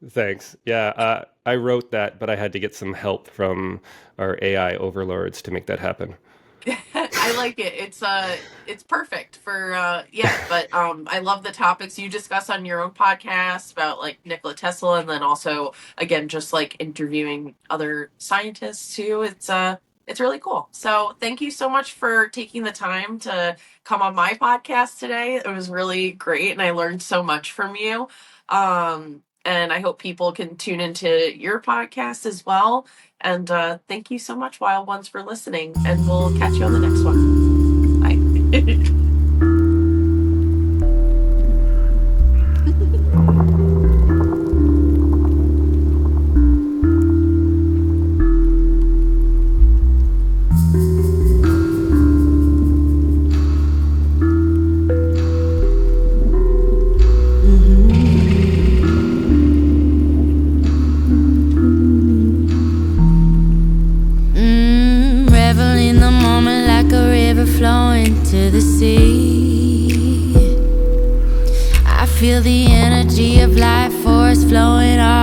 Thanks. Yeah, I wrote that, but I had to get some help from our AI overlords to make that happen. I like it. It's perfect for but I love the topics you discuss on your own podcast about like Nikola Tesla, and then also again just like interviewing other scientists too. It's really cool. So thank you so much for taking the time to come on my podcast today. It was really great and I learned so much from you. And I hope people can tune into your podcast as well. And thank you so much, Wild Ones, for listening. And we'll catch you on the next one. Bye. Flowing to the sea, I feel the energy of life force flowing all